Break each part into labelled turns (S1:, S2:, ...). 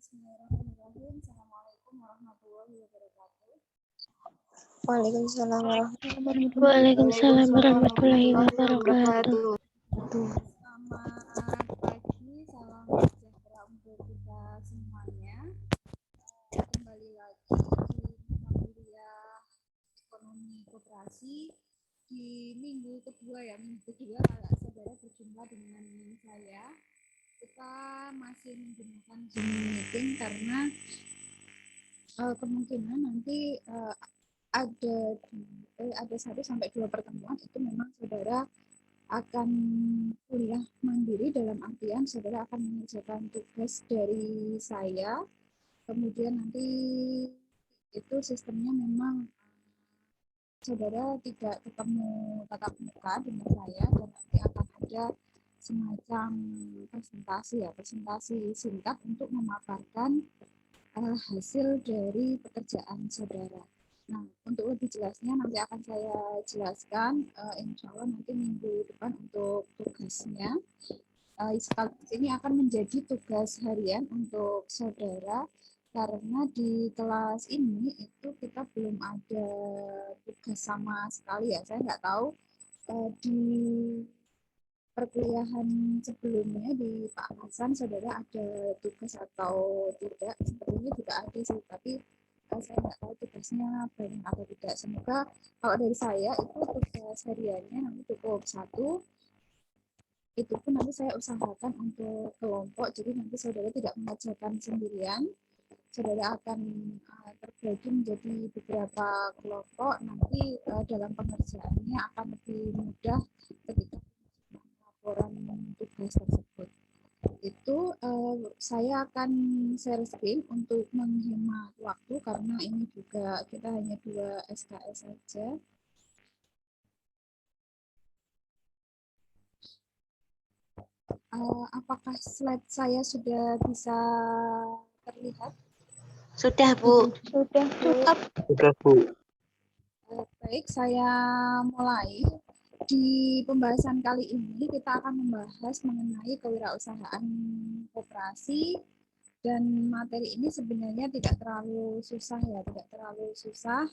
S1: Bismillahirrahmanirrahim. Assalamualaikum warahmatullahi wabarakatuh.
S2: Waalaikumsalam warahmatullahi
S3: Waalaikumsalam warahmatullahi wabarakatuh.
S1: Selamat pagi, salam sejahtera untuk kita semuanya. Kembali lagi di mata kuliah ekonomi koperasi di minggu kedua kalau saudara berjumpa dengan saya. Kita masih menggunakan Zoom meeting karena kemungkinan nanti ada 1-2 pertemuan itu memang saudara akan kuliah mandiri, dalam artian saudara akan mengerjakan tugas dari saya, kemudian nanti itu sistemnya memang saudara tidak ketemu tatap muka dengan saya, dan nanti akan ada semacam presentasi singkat untuk memaparkan hasil dari pekerjaan saudara. Nah, untuk lebih jelasnya nanti akan saya jelaskan, insya Allah nanti minggu depan untuk tugasnya. Sekaligus ini akan menjadi tugas harian untuk saudara, karena di kelas ini itu kita belum ada tugas sama sekali ya. Saya nggak tahu di perkuliahan sebelumnya di Pak Hasan saudara ada tugas atau tidak. Sepertinya juga ada sih, tapi saya nggak tahu tugasnya banyak atau tidak. Semoga kalau dari saya itu tugas hariannya nanti cukup 1, itu pun nanti saya usahakan untuk kelompok, jadi nanti saudara tidak mengerjakan sendirian. Saudara akan terbagi menjadi beberapa kelompok, nanti dalam pengerjaannya akan lebih mudah ketika laporan tugas tersebut. Itu saya akan share screen untuk menghemat waktu, karena ini juga kita hanya 2 SKS saja. Apakah slide saya sudah bisa terlihat?
S2: Sudah, Bu.
S3: Sudah, Bu.
S1: Baik, saya mulai. Di pembahasan kali ini kita akan membahas mengenai kewirausahaan koperasi, dan materi ini sebenarnya tidak terlalu susah ya, tidak terlalu susah.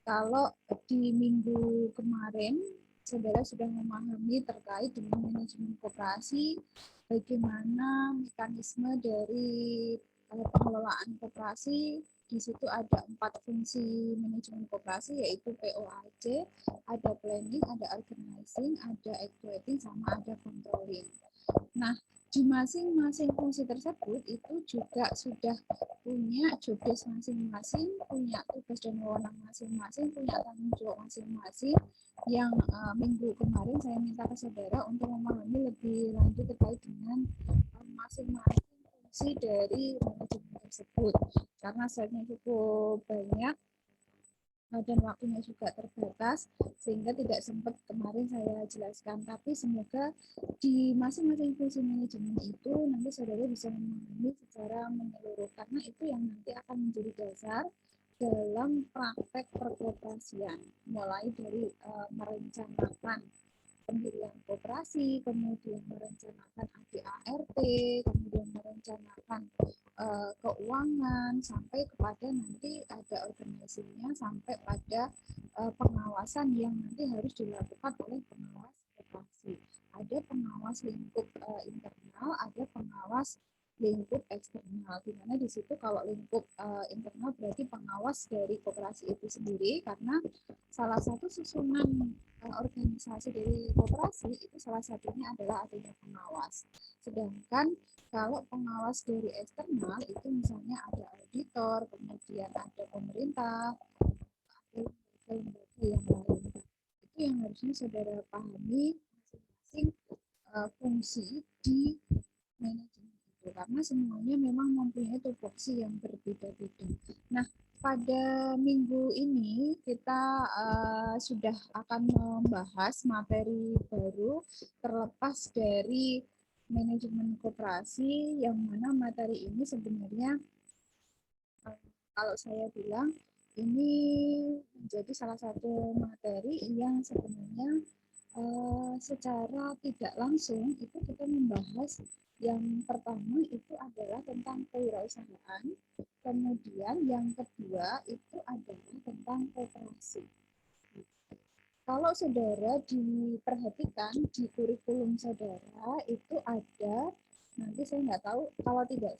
S1: Kalau di minggu kemarin saudara sudah memahami terkait dengan manajemen koperasi, bagaimana mekanisme dari pengelolaan koperasi. Di situ ada 4 fungsi manajemen koperasi, yaitu POAC, ada planning, ada organizing, ada actuating, sama ada controlling. Nah, di masing-masing fungsi tersebut itu juga sudah punya jobdesk masing-masing, punya tugas dan wewenang masing-masing, punya tanggung jawab masing-masing, yang minggu kemarin saya minta ke saudara untuk memahami lebih lanjut terkait dengan masing-masing fungsi dari manajemen tersebut, karena slide-nya cukup banyak dan waktunya juga terbatas, sehingga tidak sempat kemarin saya jelaskan. Tapi semoga di masing-masing fungsi manajemen itu nanti saudara bisa memahami secara menyeluruh, karena itu yang nanti akan menjadi dasar dalam praktek perkoperasian, mulai dari merencanakan pendirian koperasi, kemudian merencanakan ADART, kemudian merencanakan keuangan, sampai kepada nanti ada organisasinya, sampai pada pengawasan yang nanti harus dilakukan oleh pengawas koperasi. Ada pengawas lingkup internal, ada pengawas lingkup eksternal, di mana di situ kalau lingkup internal berarti pengawas dari koperasi itu sendiri, karena salah satu susunan organisasi dari koperasi itu salah satunya adalah adanya pengawas. Sedangkan kalau pengawas dari eksternal itu misalnya ada auditor, kemudian ada pemerintah, ada lembaga yang lain. Itu yang harusnya saudara pahami masing-masing fungsi di manajemen itu, karena semuanya memang mempunyai tupoksi yang berbeda-beda. Nah, pada minggu ini kita sudah akan membahas materi baru terlepas dari manajemen koperasi, yang mana materi ini sebenarnya kalau saya bilang ini menjadi salah satu materi yang sebenarnya secara tidak langsung itu kita membahas Yang pertama itu adalah tentang kewirausahaan, kemudian yang kedua itu adalah tentang koperasi. Kalau saudara diperhatikan di kurikulum saudara itu ada, nanti saya nggak tahu, kalau tidak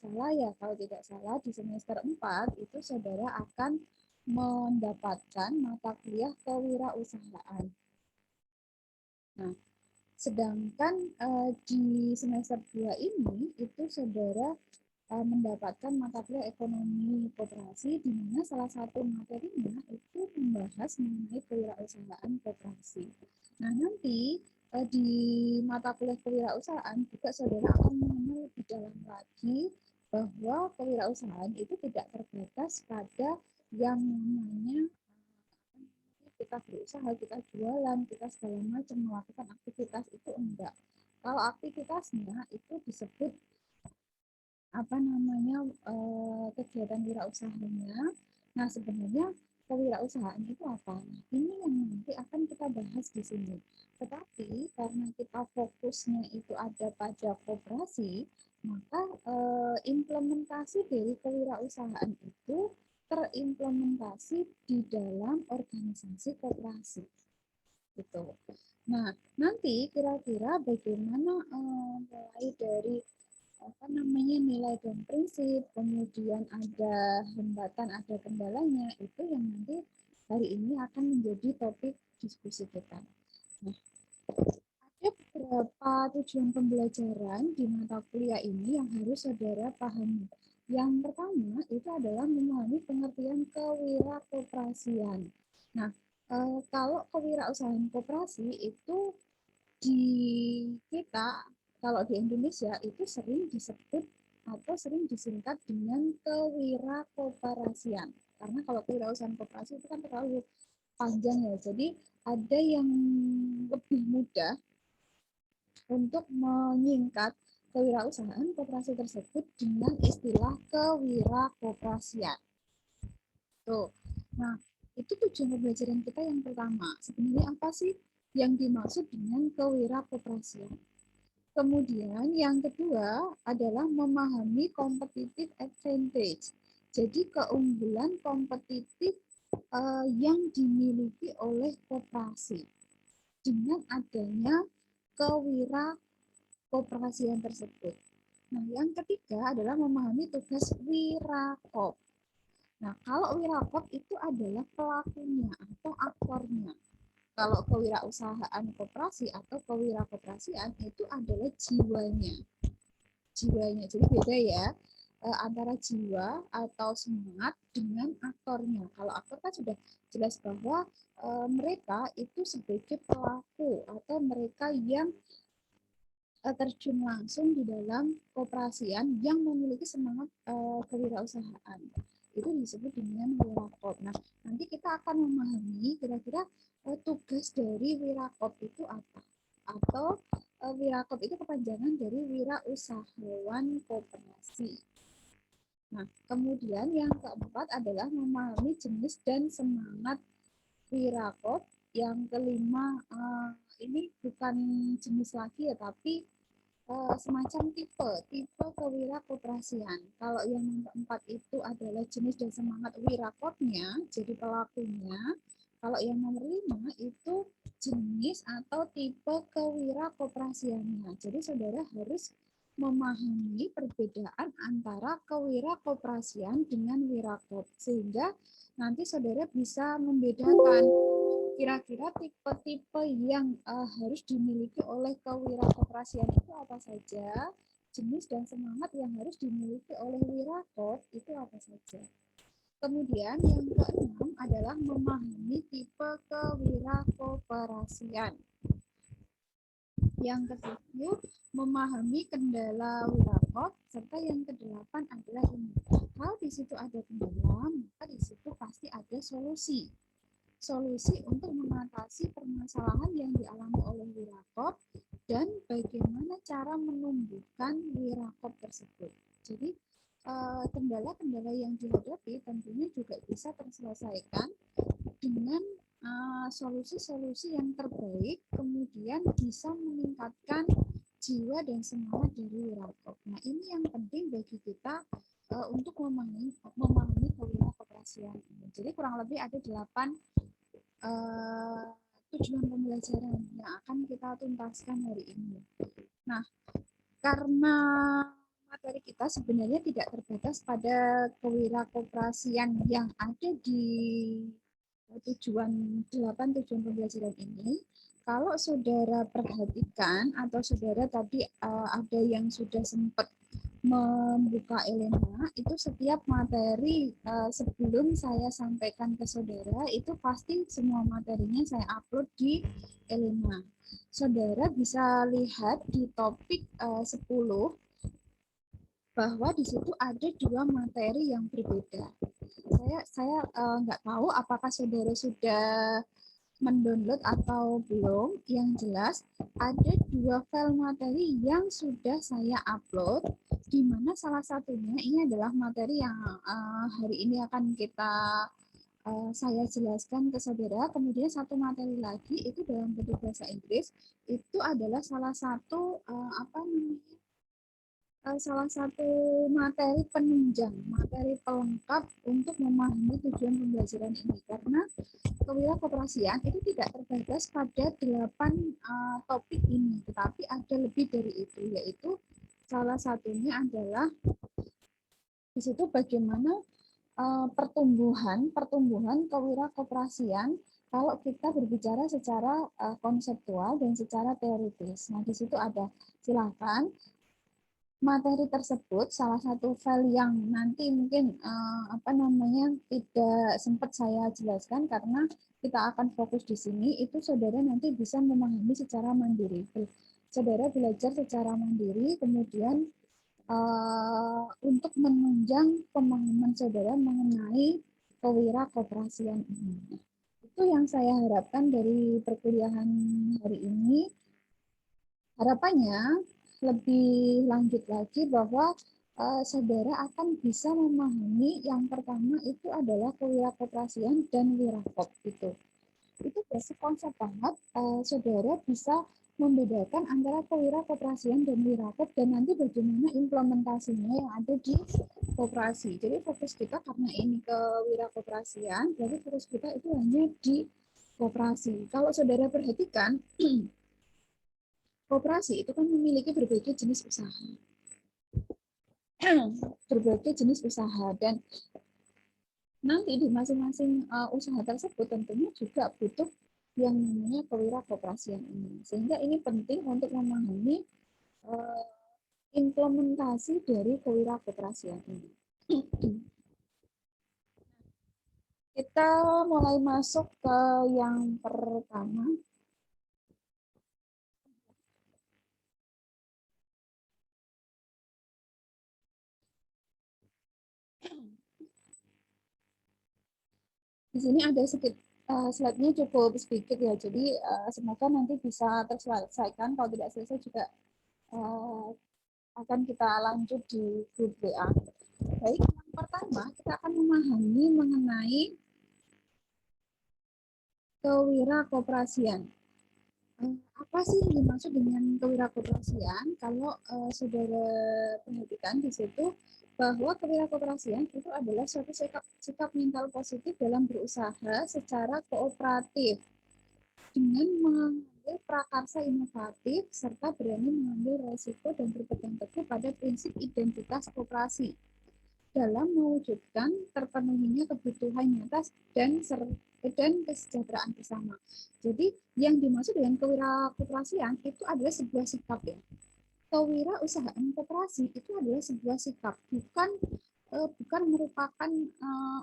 S1: salah di semester 4 itu saudara akan mendapatkan mata kuliah kewirausahaan. Nah, sedangkan di semester 2 ini itu saudara mendapatkan mata kuliah ekonomi koperasi, di mana salah satu materinya itu membahas mengenai kewirausahaan koperasi. Nah, nanti di mata kuliah kewirausahaan juga saudara akan mengenal lebih dalam lagi bahwa kewirausahaan itu tidak terbatas pada yang namanya kita berusaha, kita jualan, kita segala macam melakukan aktivitas, itu enggak. Kalau aktivitasnya itu disebut apa namanya kegiatan wirausahanya. Nah, sebenarnya kewirausahaan itu apa? Ini yang nanti akan kita bahas di sini. Tetapi karena kita fokusnya itu ada pada koperasi, maka implementasi dari kewirausahaan itu terimplementasi di dalam organisasi koperasi. Gitu. Nah, nanti kira-kira bagaimana mulai dari apa namanya nilai dan prinsip, kemudian ada hambatan, ada kendalanya, itu yang nanti hari ini akan menjadi topik diskusi kita. Nah, ada beberapa tujuan pembelajaran di mata kuliah ini yang harus saudara pahami. Yang pertama itu adalah memahami pengertian kewirakoperasian. Nah, kalau kewirausahaan koperasi itu di kita, kalau di Indonesia itu sering disebut atau sering disingkat dengan kewirakoperasian. Karena kalau kewirausahaan koperasi itu kan terlalu panjang ya, jadi ada yang lebih mudah untuk menyingkat kewirausahaan koperasi tersebut dengan istilah kewirakoperasian. Tuh. Nah, itu tujuan pembelajaran kita yang pertama. Sebenarnya apa sih yang dimaksud dengan kewirakoperasian? Kemudian yang kedua adalah memahami competitive advantage. Jadi keunggulan kompetitif yang dimiliki oleh koperasi dengan adanya kewirakoperasian tersebut. Nah, yang ketiga adalah memahami tugas wirakop. Nah, kalau wirakop itu adalah pelakunya atau aktornya. Kalau kewirausahaan koperasi atau kewirakoperasian itu adalah jiwanya. Jiwanya. Jadi beda ya antara jiwa atau semangat dengan aktornya. Kalau aktor kan sudah jelas bahwa mereka itu sebagai pelaku atau mereka yang terjun langsung di dalam koperasian yang memiliki semangat kewirausahaan. Itu disebut dengan wirakop. Nah, nanti kita akan memahami kira-kira tugas dari wirakop itu apa, atau wirakop itu kepanjangan dari wirausahawan koperasi. Nah, kemudian yang keempat adalah memahami jenis dan semangat wirakop. Yang kelima ini bukan jenis lagi ya, tapi semacam tipe kewirakoperasian. Kalau yang keempat itu adalah jenis dan semangat wirakopnya, jadi pelakunya. Kalau yang nomor 5 itu jenis atau tipe kewirakoperasiannya. Jadi saudara harus memahami perbedaan antara kewirakoperasian dengan wirakop, sehingga nanti saudara bisa membedakan kira-kira tipe-tipe yang harus dimiliki oleh kewirakoperasian itu apa saja, jenis dan semangat yang harus dimiliki oleh wirakop itu apa saja. Kemudian yang keenam adalah memahami tipe kewirakoperasian. Yang ketujuh, memahami kendala wirakop, serta yang kedelapan adalah ini. Kalau di situ ada kendala, maka di situ pasti ada solusi. Solusi untuk mengatasi permasalahan yang dialami oleh wirakop dan bagaimana cara menumbuhkan wirakop tersebut. Jadi kendala-kendala yang dihadapi tentunya juga bisa terselesaikan dengan solusi-solusi yang terbaik, kemudian bisa meningkatkan jiwa dan semangat dari Wirakop. Nah, ini yang penting bagi kita untuk memahami kewirakoperasian ini. Jadi kurang lebih ada 8 tujuan pembelajaran yang akan kita tuntaskan hari ini. Nah, karena materi kita sebenarnya tidak terbatas pada kewirakoperasian yang ada di 8 tujuan pembelajaran ini. Kalau saudara perhatikan atau saudara tadi ada yang sudah sempat membuka Elena, itu setiap materi sebelum saya sampaikan ke saudara itu pasti semua materinya saya upload di Elena. Saudara bisa lihat di topik 10 bahwa di situ ada 2 materi yang berbeda. Saya nggak tahu apakah saudara sudah mendownload atau belum. Yang jelas ada 2 file materi yang sudah saya upload, di mana salah satunya ini adalah materi yang hari ini akan saya jelaskan ke saudara. Kemudian satu materi lagi itu dalam bentuk bahasa Inggris, itu adalah salah satu salah satu materi penunjang, materi pelengkap untuk memahami tujuan pembelajaran ini. Karena kewirakoperasian itu tidak terbatas pada 8 topik ini, tetapi ada lebih dari itu, yaitu salah satunya adalah di situ bagaimana pertumbuhan kewirakoperasian kalau kita berbicara secara konseptual dan secara teoritis. Nah, di situ ada, silakan materi tersebut, salah satu file yang nanti mungkin tidak sempat saya jelaskan karena kita akan fokus di sini, itu saudara nanti bisa memahami secara mandiri. Saudara belajar secara mandiri, kemudian untuk menunjang pemahaman saudara mengenai kewirakoperasian ini. Itu yang saya harapkan dari perkuliahan hari ini. Harapannya lebih lanjut lagi bahwa saudara akan bisa memahami yang pertama itu adalah kewirakoperasian dan wirakop itu basic konsep banget. Saudara bisa membedakan antara kewirakoperasian dan wirakop dan nanti bagaimana implementasinya yang ada di koperasi. Jadi fokus kita karena ini kewirakoperasian, jadi fokus kita itu hanya di koperasi. Kalau saudara perhatikan koperasi itu kan memiliki berbagai jenis usaha. Berbagai jenis usaha dan nanti di masing-masing usaha tersebut tentunya juga butuh yang namanya kewirakoperasian ini. Sehingga ini penting untuk memahami implementasi dari kewirakoperasian ini. Kita mulai masuk ke yang pertama. Di sini ada sedikit slide-nya cukup sedikit ya, jadi semoga nanti bisa terselesaikan. Kalau tidak selesai juga akan kita lanjut di grup WA. Baik, yang pertama kita akan memahami mengenai kewirakoperasian. Apa sih yang dimaksud dengan kewirakoperasian? Kalau saudara perhatikan di situ bahwa kewirakoperasian itu adalah suatu sikap mental positif dalam berusaha secara kooperatif dengan mengambil prakarsa inovatif serta berani mengambil resiko dan berpegang teguh pada prinsip identitas koperasi dalam mewujudkan terpenuhinya kebutuhan nyata dan kesejahteraan bersama. Jadi yang dimaksud dengan kewirakoperasian itu adalah sebuah sikap ya. Kewirausahaan koperasi itu adalah sebuah sikap, bukan merupakan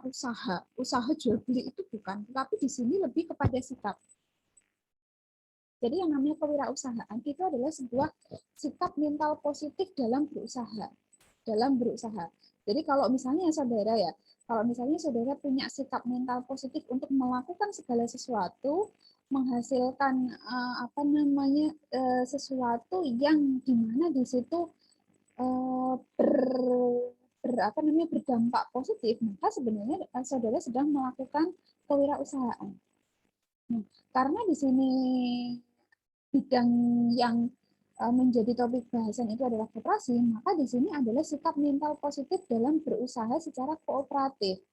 S1: usaha jual beli itu bukan, tapi di sini lebih kepada sikap. Jadi yang namanya kewirausahaan itu adalah sebuah sikap mental positif dalam berusaha. Jadi kalau misalnya saudara punya sikap mental positif untuk melakukan segala sesuatu, menghasilkan sesuatu yang dimana di situ berdampak positif, maka sebenarnya saudara sedang melakukan kewirausahaan. Nah, karena di sini bidang yang menjadi topik bahasan itu adalah koperasi, maka di sini adalah sikap mental positif dalam berusaha secara kooperatif.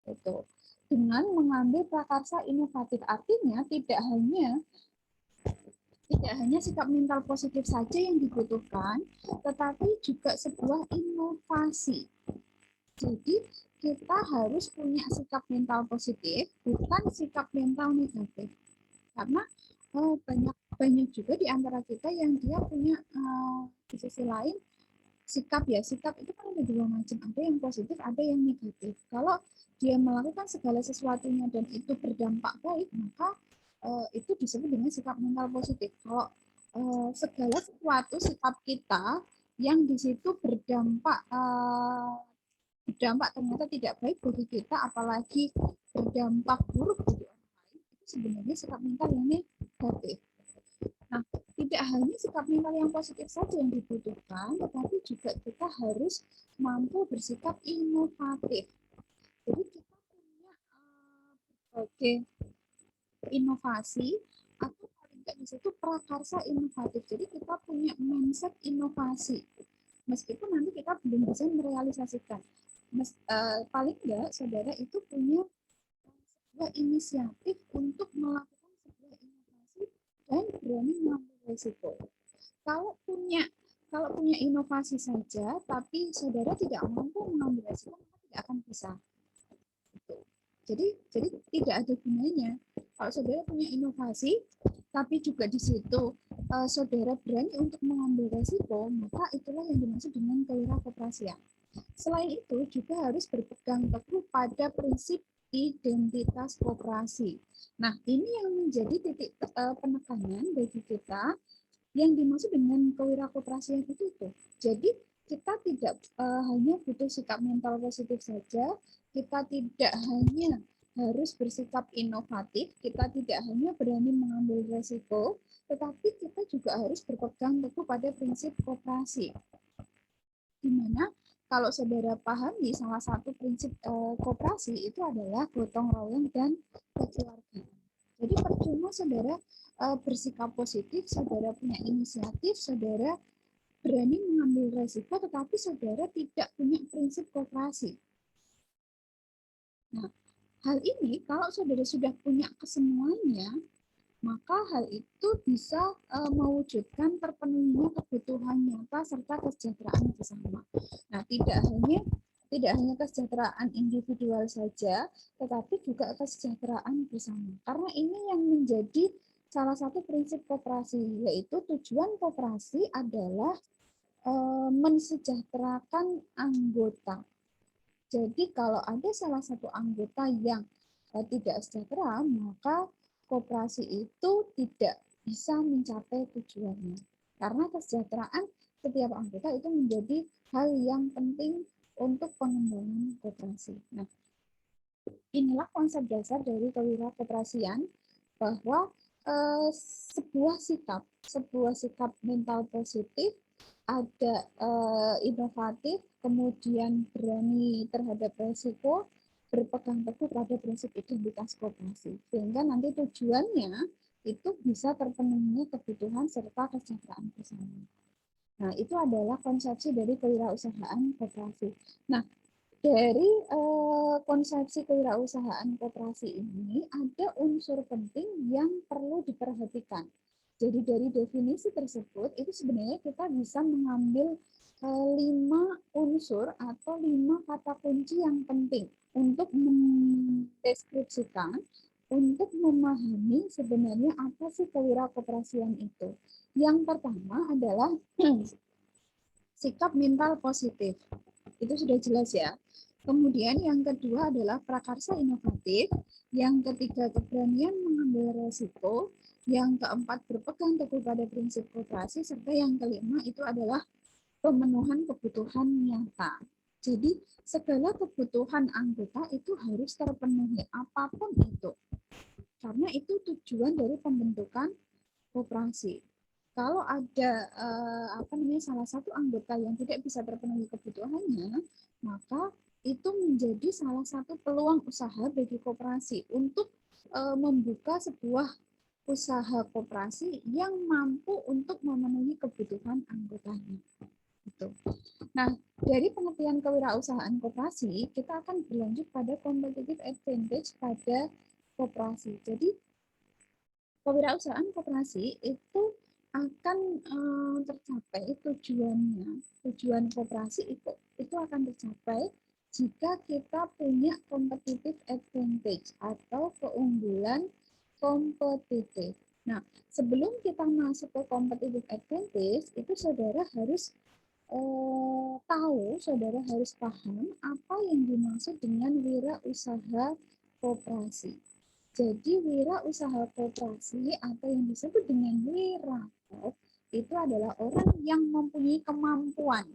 S1: Itu dengan mengambil prakarsa inovatif, artinya tidak hanya sikap mental positif saja yang dibutuhkan, tetapi juga sebuah inovasi. Jadi kita harus punya sikap mental positif, bukan sikap mental negatif. Karena banyak juga di antara kita yang dia punya di sisi lain sikap itu kan ada dua macam, ada yang positif, ada yang negatif. Kalau dia melakukan segala sesuatunya dan itu berdampak baik, maka itu disebut dengan sikap mental positif. Kalau segala sesuatu sikap kita yang di situ berdampak ternyata tidak baik bagi kita, apalagi berdampak buruk bagi orang lain, itu sebenarnya sikap mental yang negatif. Nah, tidak hanya sikap mental yang positif saja yang dibutuhkan, tetapi juga kita harus mampu bersikap inovatif. Jadi kita punya berbagai inovasi atau paling tidak di situ prakarsa inovatif. Jadi kita punya mindset inovasi. Meskipun nanti kita belum bisa merealisasikan. Paling tidak saudara itu punya sebuah inisiatif untuk melakukan sebuah inovasi dan berani mengambil risiko. Kalau punya inovasi saja, tapi saudara tidak mampu mengambil risiko, maka tidak akan bisa. Jadi tidak ada gunanya. Kalau saudara punya inovasi, tapi juga di situ saudara berani untuk mengambil risiko, maka itulah yang dimaksud dengan kewirausahaan. Selain itu juga harus berpegang teguh pada prinsip identitas koperasi. Nah, ini yang menjadi titik penekanan bagi kita yang dimaksud dengan kewirausahaan itu. Jadi kita tidak hanya butuh sikap mental positif saja, kita tidak hanya harus bersikap inovatif, kita tidak hanya berani mengambil resiko, tetapi kita juga harus berpegang teguh pada prinsip koperasi. Di mana kalau saudara pahami salah satu prinsip koperasi itu adalah gotong royong dan kekeluargaan. Jadi percuma saudara bersikap positif, saudara punya inisiatif, saudara berani mengambil resiko, tetapi saudara tidak punya prinsip koperasi. Nah, hal ini kalau saudara sudah punya kesemuanya, maka hal itu bisa mewujudkan terpenuhinya kebutuhan nyata serta kesejahteraan bersama. Nah, tidak hanya kesejahteraan individual saja, tetapi juga kesejahteraan bersama. Karena ini yang menjadi salah satu prinsip koperasi, yaitu tujuan koperasi adalah mensejahterakan anggota. Jadi kalau ada salah satu anggota yang tidak sejahtera, maka koperasi itu tidak bisa mencapai tujuannya. Karena kesejahteraan setiap anggota itu menjadi hal yang penting untuk pengembangan koperasi. Nah, inilah konsep dasar dari kewirausahaan, bahwa sebuah sikap mental positif, ada inovatif, kemudian berani terhadap resiko, berpegang teguh pada prinsip identitas koperasi, sehingga nanti tujuannya itu bisa terpenuhinya kebutuhan serta kesejahteraan bersama. Nah, itu adalah konsepsi dari kewirausahaan koperasi. Nah, dari konsepsi kewirausahaan koperasi ini ada unsur penting yang perlu diperhatikan. Jadi dari definisi tersebut itu sebenarnya kita bisa mengambil 5 unsur atau 5 kata kunci yang penting untuk mendeskripsikan, untuk memahami sebenarnya apa sih kewirausahaan itu. Yang pertama adalah sikap mental positif. Itu sudah jelas ya. Kemudian yang kedua adalah prakarsa inovatif, yang ketiga keberanian mengambil resiko, yang keempat berpegang teguh pada prinsip koperasi, serta yang kelima itu adalah pemenuhan kebutuhan nyata. Jadi segala kebutuhan anggota itu harus terpenuhi apapun itu. Karena itu tujuan dari pembentukan koperasi. Kalau ada salah satu anggota yang tidak bisa terpenuhi kebutuhannya, maka itu menjadi salah satu peluang usaha bagi koperasi untuk membuka sebuah usaha koperasi yang mampu untuk memenuhi kebutuhan anggotanya. Gitu. Nah, dari pengertian kewirausahaan koperasi, kita akan berlanjut pada competitive advantage pada koperasi. Jadi, kewirausahaan koperasi itu akan tercapai tujuannya. Tujuan koperasi itu akan tercapai jika kita punya competitive advantage atau keunggulan kompetitif. Nah, sebelum kita masuk ke competitive advantage, itu saudara harus saudara harus paham apa yang dimaksud dengan wirausaha koperasi. Jadi wirausaha koperasi atau yang disebut dengan wirakop itu adalah orang yang mempunyai kemampuan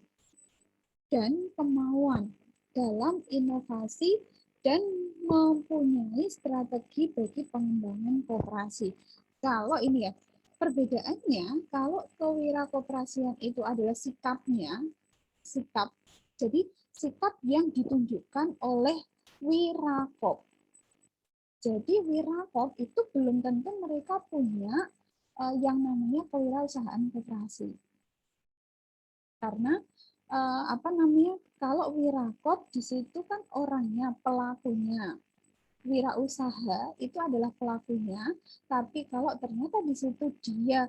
S1: dan kemauan dalam inovasi dan mempunyai strategi bagi pengembangan koperasi. Kalau ini ya, perbedaannya kalau kewirakoperasian itu adalah sikapnya, jadi sikap yang ditunjukkan oleh wirakop. Jadi wirakop itu belum tentu mereka punya yang namanya kewirausahaan koperasi. Karena kalau wirakop di situ kan orangnya, pelakunya. Wirausaha itu adalah pelakunya, tapi kalau ternyata di situ dia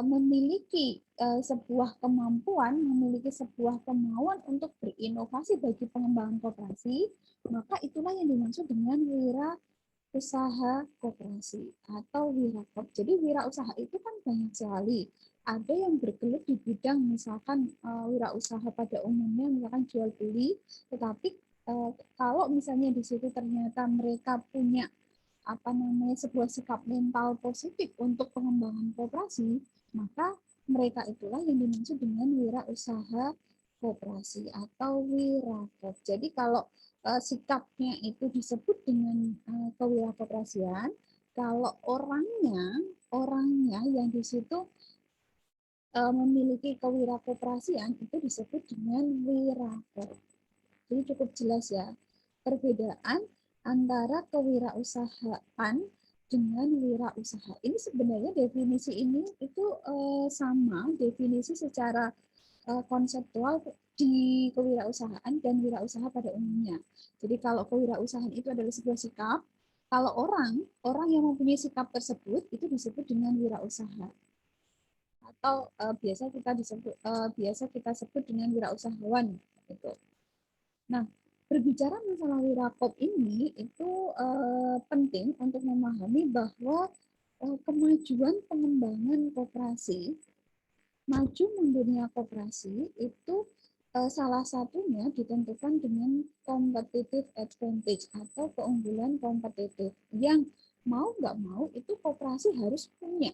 S1: memiliki sebuah kemampuan, memiliki sebuah kemauan untuk berinovasi bagi pengembangan koperasi, maka itulah yang dimaksud dengan wirausaha koperasi atau wirakop. Jadi wirausaha itu kan banyak sekali. Ada yang bergelut di bidang misalkan wirausaha pada umumnya, misalkan jual beli, tetapi kalau misalnya di situ ternyata mereka punya sebuah sikap mental positif untuk pengembangan koperasi, maka mereka itulah yang dimaksud dengan wirausaha koperasi atau wirakop. Jadi kalau sikapnya itu disebut dengan kewirakoperasian, kalau orangnya yang di situ memiliki kewirakoperasian itu disebut dengan wirakop. Jadi cukup jelas ya perbedaan antara kewirausahaan dengan wirausaha. Ini sebenarnya definisi ini itu sama definisi secara konseptual di kewirausahaan dan wirausaha pada umumnya. Jadi kalau kewirausahaan itu adalah sebuah sikap, kalau orang yang mempunyai sikap tersebut itu disebut dengan wirausaha. Atau biasa kita sebut dengan wirausahawan gitu. Nah, berbicara masalah wirakop ini itu penting untuk memahami bahwa kemajuan pengembangan koperasi, maju mundurnya koperasi itu salah satunya ditentukan dengan competitive advantage atau keunggulan kompetitif yang mau nggak mau itu koperasi harus punya.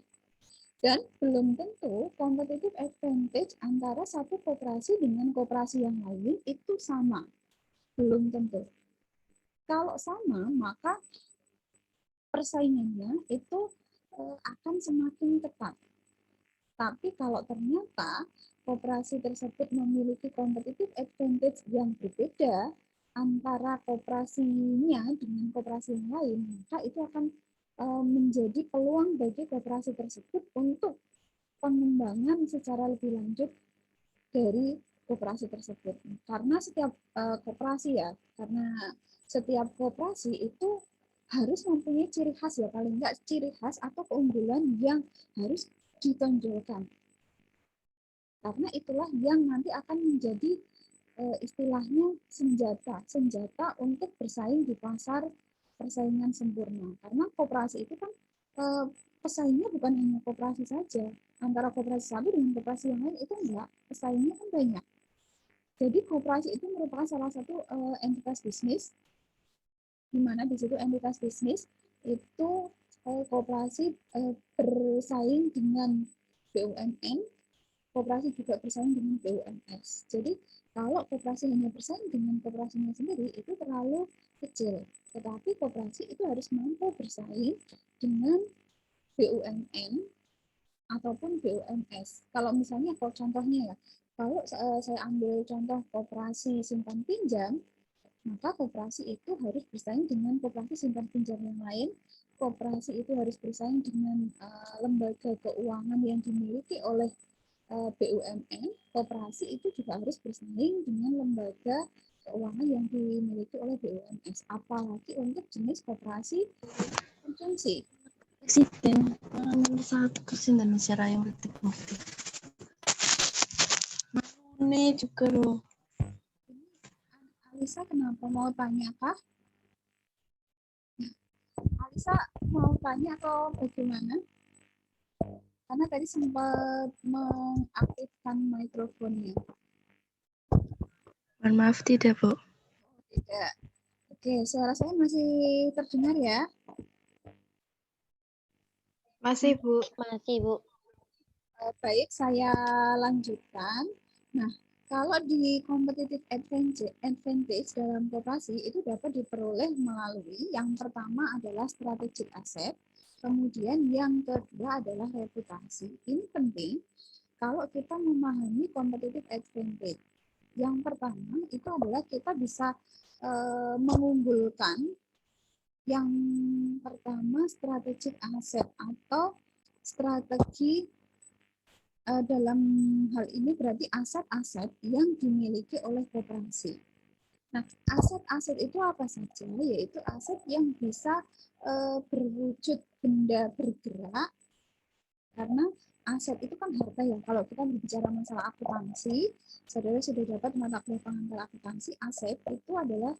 S1: Dan belum tentu competitive advantage antara satu koperasi dengan koperasi yang lain itu sama. Belum tentu. Kalau sama, maka persaingannya itu akan semakin ketat. Tapi kalau ternyata koperasi tersebut memiliki competitive advantage yang berbeda antara koperasinya dengan koperasi yang lain, maka itu akan menjadi peluang bagi koperasi tersebut untuk pengembangan secara lebih lanjut dari koperasi tersebut. Karena setiap setiap koperasi itu harus mempunyai ciri khas ya, paling enggak ciri khas atau keunggulan yang harus ditonjolkan. Karena itulah yang nanti akan menjadi istilahnya senjata untuk bersaing di pasar persaingan sempurna. Karena koperasi itu kan pesaingnya bukan hanya koperasi saja. Antara koperasi satu dengan koperasi yang lain itu enggak, pesaingnya kan banyak. Jadi koperasi itu merupakan salah satu entitas bisnis, di mana di situ entitas bisnis itu koperasi bersaing dengan BUMN, koperasi juga bersaing dengan BUMS. Jadi kalau koperasi hanya bersaing dengan koperasinya sendiri itu terlalu kecil. Tetapi koperasi itu harus mampu bersaing dengan BUMN ataupun BUMS. Kalau misalnya contohnya ya, kalau saya ambil contoh koperasi simpan pinjam, maka koperasi itu harus bersaing dengan koperasi simpan pinjam yang lain koperasi itu harus bersaing dengan lembaga keuangan yang dimiliki oleh BUMN, koperasi itu juga harus bersaing dengan lembaga keuangan yang dimiliki oleh BUMS, apalagi untuk jenis koperasi konsumsi.
S2: Presiden nomor 1 kesini secara yang berarti ini juga loh.
S1: Alisa kenapa mau tanya kah? Alisa mau tanya atau bagaimana? Karena tadi sempat mengaktifkan mikrofonnya.
S2: Mohon maaf tidak, Bu.
S1: Tidak. Oke, suara saya masih terdengar ya?
S4: Masih, Bu.
S3: Masih, Bu.
S1: Baik, saya lanjutkan. Nah, kalau di competitive advantage dalam koperasi itu dapat diperoleh melalui yang pertama adalah strategic asset, kemudian yang kedua adalah reputasi. Ini penting kalau kita memahami competitive advantage. Yang pertama itu adalah kita bisa mengunggulkan yang pertama strategic asset atau strategi dalam hal ini berarti aset-aset yang dimiliki oleh koperasi. Nah, aset-aset itu apa saja? Yaitu aset yang bisa berwujud benda bergerak, karena aset itu kan harta ya. Kalau kita berbicara masalah akuntansi, saudara sudah dapat mata kuliah pengantar akuntansi, aset itu adalah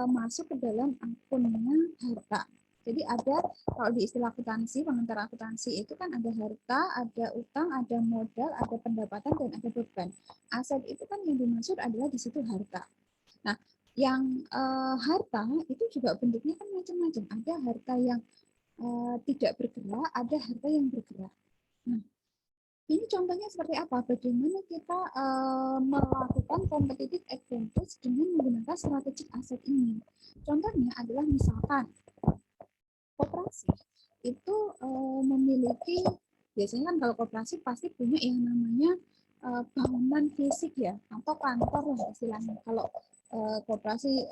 S1: masuk ke dalam akunnya harta. Jadi ada, kalau di istilah akuntansi, pengantar akuntansi itu kan ada harta, ada utang, ada modal, ada pendapatan, dan ada beban. Aset itu kan yang dimaksud adalah di situ harta. Nah, yang harta itu juga bentuknya kan macam-macam. Ada harta yang tidak bergerak, ada harta yang bergerak. Nah, ini contohnya seperti apa? Bagaimana kita melakukan competitive advantage dengan menggunakan strategic asset ini? Contohnya adalah misalkan koperasi itu memiliki, biasanya kan kalau koperasi pasti punya yang namanya bangunan fisik ya, atau kantor lah istilahnya. Kalau koperasi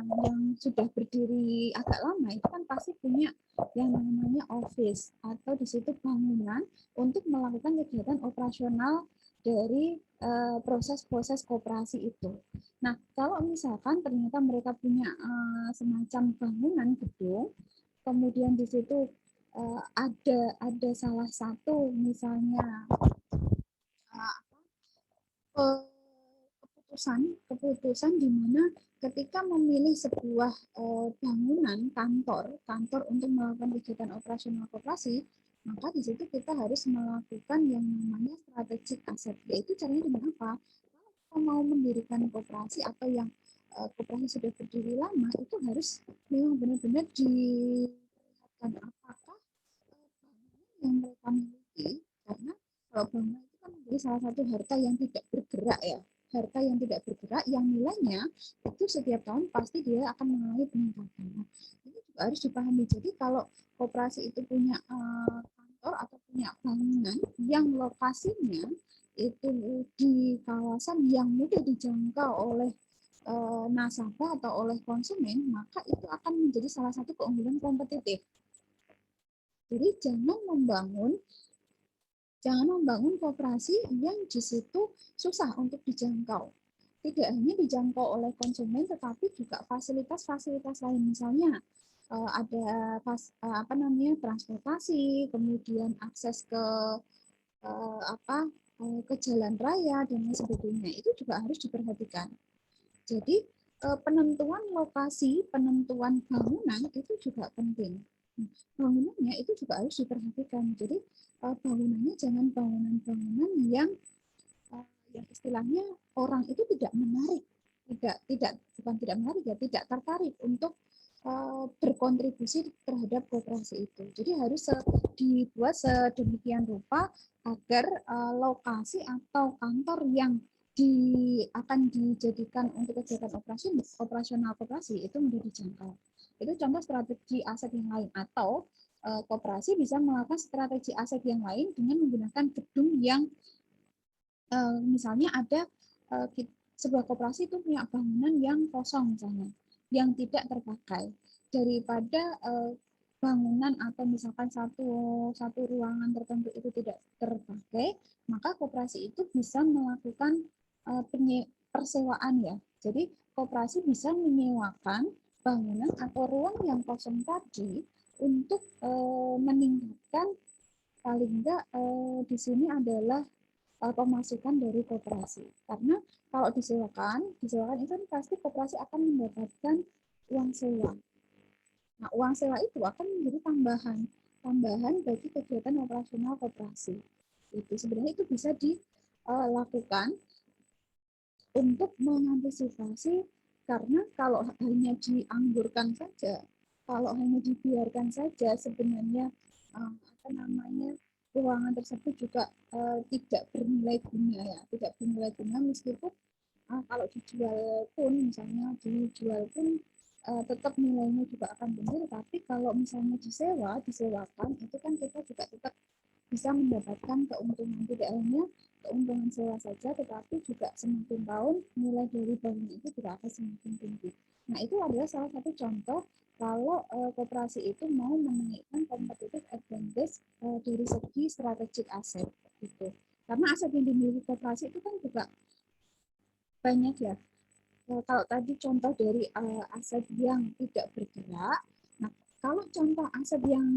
S1: yang sudah berdiri agak lama itu kan pasti punya yang namanya office atau di situ bangunan untuk melakukan kegiatan operasional dari proses-proses koperasi itu. Nah, kalau misalkan ternyata mereka punya semacam bangunan gedung, kemudian di situ ada salah satu misalnya keputusan di mana ketika memilih sebuah bangunan kantor untuk melakukan kegiatan operasional koperasi, maka di situ kita harus melakukan yang namanya strategic asset. Yaitu caranya dengan apa? Kalau kita mau mendirikan koperasi atau yang koperasi sudah berdiri lama, itu harus memang benar-benar diperlihatkan apakah bangunan yang mereka miliki, karena kalau bangunan itu kan menjadi salah satu harta yang tidak bergerak ya, harta yang tidak bergerak yang nilainya itu setiap tahun pasti dia akan mengalami peningkatan. Nah, ini juga harus dipahami. Jadi kalau koperasi itu punya kantor atau punya bangunan yang lokasinya itu di kawasan yang mudah dijangkau oleh nasabah atau oleh konsumen, maka itu akan menjadi salah satu keunggulan kompetitif. Jadi jangan membangun koperasi yang di situ susah untuk dijangkau. Tidak hanya dijangkau oleh konsumen, tetapi juga fasilitas-fasilitas lain, misalnya ada transportasi, kemudian akses ke ke jalan raya dan lain sebagainya. Itu juga harus diperhatikan. Jadi penentuan lokasi, penentuan bangunan itu juga penting. Bangunannya itu juga harus diperhatikan. Jadi bangunannya jangan bangunan-bangunan yang istilahnya orang itu tidak menarik, bukan tidak menarik ya, tidak tertarik untuk berkontribusi terhadap koperasi itu. Jadi harus dibuat sedemikian rupa agar lokasi atau kantor yang akan dijadikan untuk kegiatan operasional koperasi itu mudah dijangkau. Itu contoh strategi aset yang lain, atau koperasi bisa melakukan strategi aset yang lain dengan menggunakan gedung yang misalnya ada sebuah koperasi itu punya bangunan yang kosong misalnya, yang tidak terpakai. daripada bangunan atau misalkan satu ruangan tertentu itu tidak terpakai, maka koperasi itu bisa melakukan persewaan ya. Jadi koperasi bisa menyewakan bangunan atau ruang yang kosong tadi untuk meningkatkan, paling enggak di sini adalah pemasukan dari koperasi. Karena kalau disewakan itu kan pasti koperasi akan mendapatkan uang sewa. Nah, uang sewa itu akan menjadi tambahan bagi kegiatan operasional koperasi. Itu sebenarnya itu bisa dilakukan untuk mengantisipasi, karena kalau hanya diangburkan saja, kalau hanya dibiarkan saja, sebenarnya apa namanya, ruangan tersebut juga tidak bernilai guna ya, tidak bernilai guna meskipun kalau dijual pun, misalnya dijual pun tetap nilainya juga akan benar, tapi kalau misalnya disewakan, itu kan kita juga tetap bisa mendapatkan keuntungan, tidak hanya keuntungan sewa saja, tetapi juga semakin tahun nilai dari bangunan itu juga akan semakin tinggi. Nah, itu adalah salah satu contoh kalau koperasi itu mau menaikkan competitive advantage dari segi strategic aset gitu. Karena aset yang dimiliki koperasi itu kan juga banyak ya. Kalau tadi contoh dari aset yang tidak bergerak, nah kalau contoh aset yang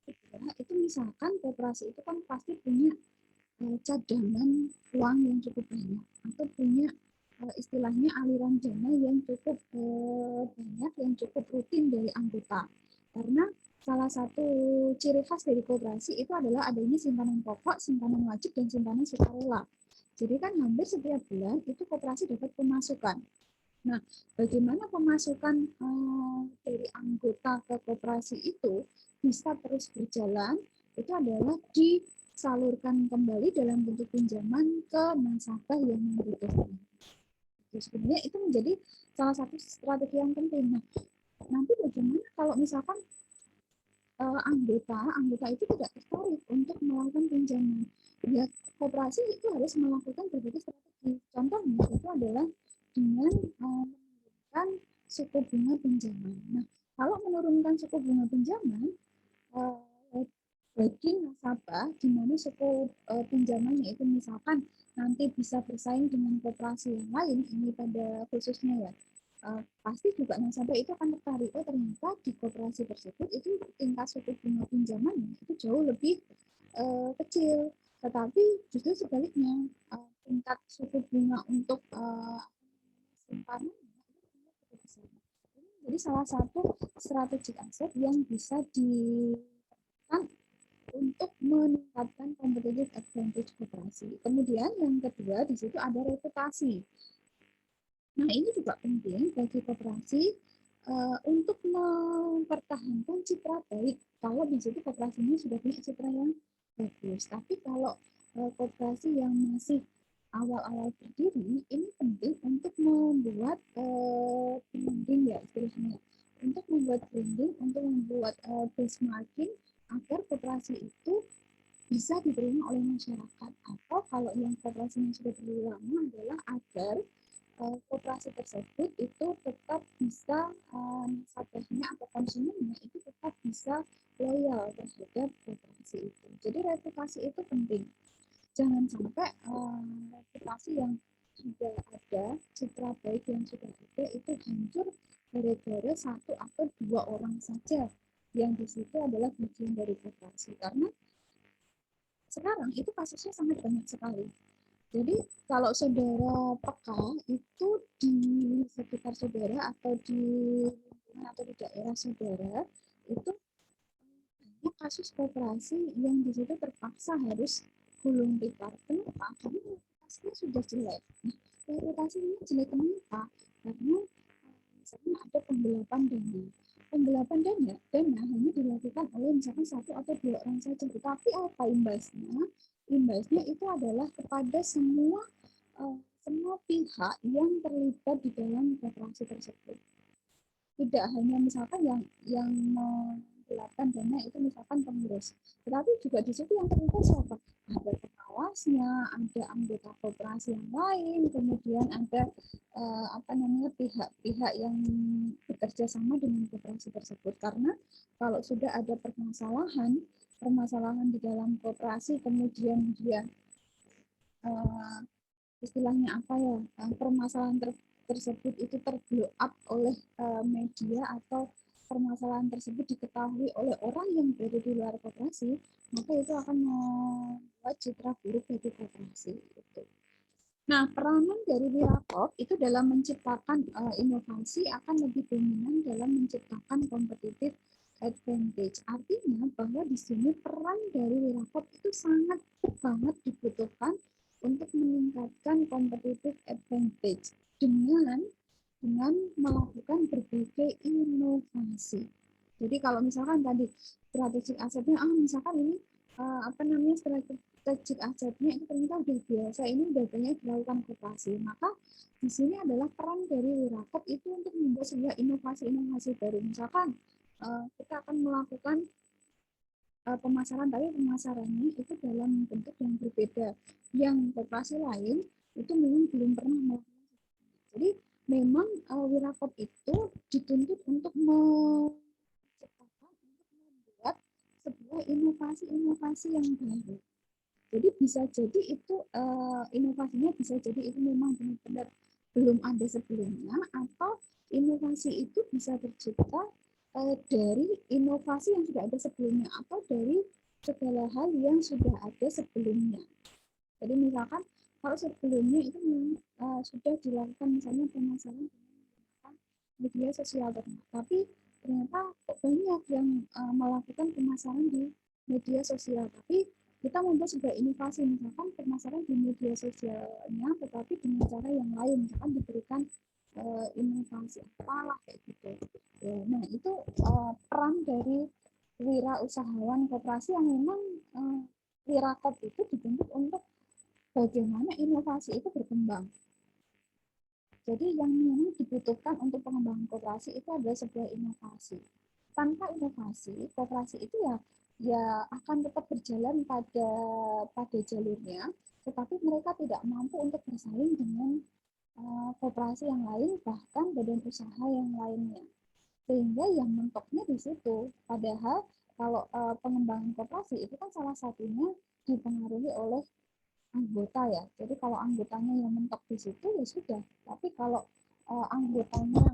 S1: bergerak itu misalkan koperasi itu kan pasti punya cadangan uang yang cukup banyak, atau punya istilahnya aliran dana yang cukup banyak, yang cukup rutin dari anggota. Karena salah satu ciri khas dari koperasi itu adalah adanya simpanan pokok, simpanan wajib, dan simpanan sukarela. Jadi kan hampir setiap bulan itu koperasi dapat pemasukan. Nah, bagaimana pemasukan dari anggota ke koperasi itu bisa terus berjalan, itu adalah disalurkan kembali dalam bentuk pinjaman ke nasabah yang membutuhkan. Sebenarnya itu menjadi salah satu strategi yang penting. Nah, nanti bagaimana kalau misalkan anggota itu tidak tertarik untuk melakukan pinjaman? Ya, koperasi itu harus melakukan berbagai strategi. Contohnya itu adalah dengan menurunkan suku bunga pinjaman. Nah, kalau menurunkan suku bunga pinjaman bagi nasabah, di mana suku pinjamannya itu misalkan nanti bisa bersaing dengan koperasi yang lain, ini pada khususnya ya, pasti juga nasabah itu akan tertarik, oh ternyata di koperasi tersebut itu tingkat suku bunga pinjamannya itu jauh lebih kecil, tetapi justru sebaliknya tingkat suku bunga untuk simpanan itu besar. Jadi salah satu strategi aset yang bisa digunakan untuk meningkatkan competitive advantage koperasi. Kemudian yang kedua di situ ada reputasi. Nah, ini juga penting bagi koperasi untuk mempertahankan citra baik. Kalau di situ koperasinya sudah punya citra yang bagus. Tapi kalau koperasi yang masih awal-awal berdiri, ini penting untuk membuat branding ya istilahnya. Untuk membuat branding, untuk membuat benchmarking agar koperasi itu bisa diterima oleh masyarakat. Atau kalau yang koperasinya sudah berdiri lama adalah agar koperasi tersebut itu tetap bisa nasabahnya atau konsumennya itu tetap bisa loyal terhadap koperasi itu. Jadi reputasi itu penting. Jangan sampai reputasi yang sudah ada, citra baik yang sudah ada itu hancur gara-gara satu atau dua orang saja yang di situ adalah bagian dari koperasi. Karena sekarang itu kasusnya sangat banyak sekali. Jadi kalau saudara peka itu di sekitar saudara atau di lingkungan atau di daerah saudara itu banyak kasus koperasi yang di situ terpaksa harus gulung tikar. Kenapa? Karena reputasinya sudah jelek. Nah, reputasinya jelek kenapa? Karena misalnya ada penggelapan dana. Penggelapan dana hanya dilakukan oleh misalkan satu atau dua orang saja. Tetapi apa imbasnya? Imbasnya itu adalah kepada semua pihak yang terlibat di dalam koperasi tersebut. Tidak hanya misalkan yang menggelapkan dana itu misalkan pengurus, tetapi juga di situ yang terlibat siapa? Ada pengawasnya, ada anggota koperasi yang lain, kemudian ada pihak-pihak yang bekerja sama dengan koperasi tersebut. Karena kalau sudah ada permasalahan di dalam koperasi, kemudian dia istilahnya permasalahan tersebut itu terblow up oleh media, atau permasalahan tersebut diketahui oleh orang yang berada di luar koperasi, maka itu akan membuat citra buruk bagi koperasi. Nah, peranan dari Wirakop itu dalam menciptakan inovasi akan lebih dominan dalam menciptakan competitive advantage. Artinya bahwa di sini peran dari Wirakop itu sangat banget dibutuhkan untuk meningkatkan competitive advantage dengan melakukan berbagai inovasi. Jadi kalau misalkan tadi strategic asetnya, misalkan ini strategic asetnya itu ternyata udah biasa, ini udah banyak dilakukan koperasi, maka di sini adalah peran dari Wirakop itu untuk membuat sebuah inovasi baru. Misalkan kita akan melakukan pemasaran, tapi pemasarannya itu dalam bentuk yang berbeda, yang koperasi lain itu memang belum pernah melakukan. Jadi memang Wirakop itu dituntut untuk menciptakan, untuk membuat sebuah inovasi yang baru. Jadi bisa jadi itu inovasinya bisa jadi itu memang benar-benar belum ada sebelumnya, atau inovasi itu bisa tercipta dari inovasi yang sudah ada sebelumnya, atau dari segala hal yang sudah ada sebelumnya. Jadi misalkan kalau sebelumnya itu sudah dilakukan misalnya pemasaran dengan media sosial, tapi ternyata banyak yang melakukan pemasaran di media sosial, tapi kita membuat sebuah inovasi, misalkan pemasaran di media sosialnya tetapi dengan cara yang lain, misalkan diberikan inovasi apalah kayak gitu. Nah, itu peran dari wirausahawan koperasi yang memang Wirakop itu dibentuk untuk bagaimana inovasi itu berkembang. Jadi yang memang dibutuhkan untuk pengembangan koperasi itu adalah sebuah inovasi. Tanpa inovasi, koperasi itu ya akan tetap berjalan pada jalurnya, tetapi mereka tidak mampu untuk bersaing dengan koperasi yang lain, bahkan badan usaha yang lainnya. Sehingga yang mentoknya di situ. Padahal kalau pengembangan koperasi itu kan salah satunya dipengaruhi oleh anggota ya. Jadi kalau anggotanya yang mentok di situ ya sudah. Tapi kalau anggotanya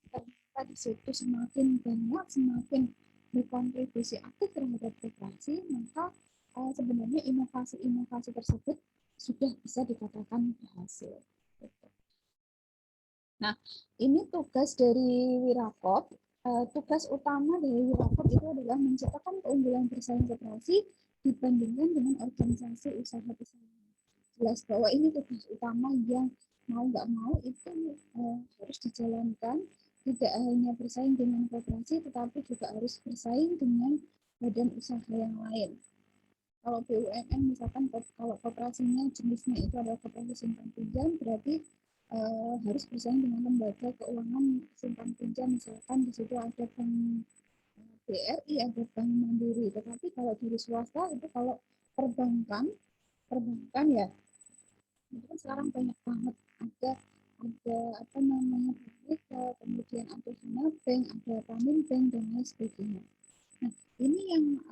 S1: ternyata di situ semakin banyak, semakin berkontribusi aktif terhadap koperasi, maka sebenarnya inovasi-inovasi tersebut sudah bisa dikatakan berhasil. Nah, ini tugas dari Wirakop. Tugas utama dari Wirakop itu adalah menciptakan keunggulan bersaing koperasi dibandingkan dengan organisasi usaha-usaha. Jelas bahwa ini tugas utama yang mau nggak mau itu harus dijalankan, tidak hanya bersaing dengan koperasi, tetapi juga harus bersaing dengan badan usaha yang lain. Kalau BUMN misalkan kalau koperasinya jenisnya itu adalah koperasi simpan pinjam, berarti harus bersaing dengan lembaga keuangan simpan pinjam, misalkan di situ ada bank BRI, ada bank Mandiri. Tetapi kalau dari swasta itu kalau perbankan ya itu kan sekarang banyak banget, ada kemudian ada Hana Bank, ada Panin Bank, dan lain sebagainya. Nah, ini yang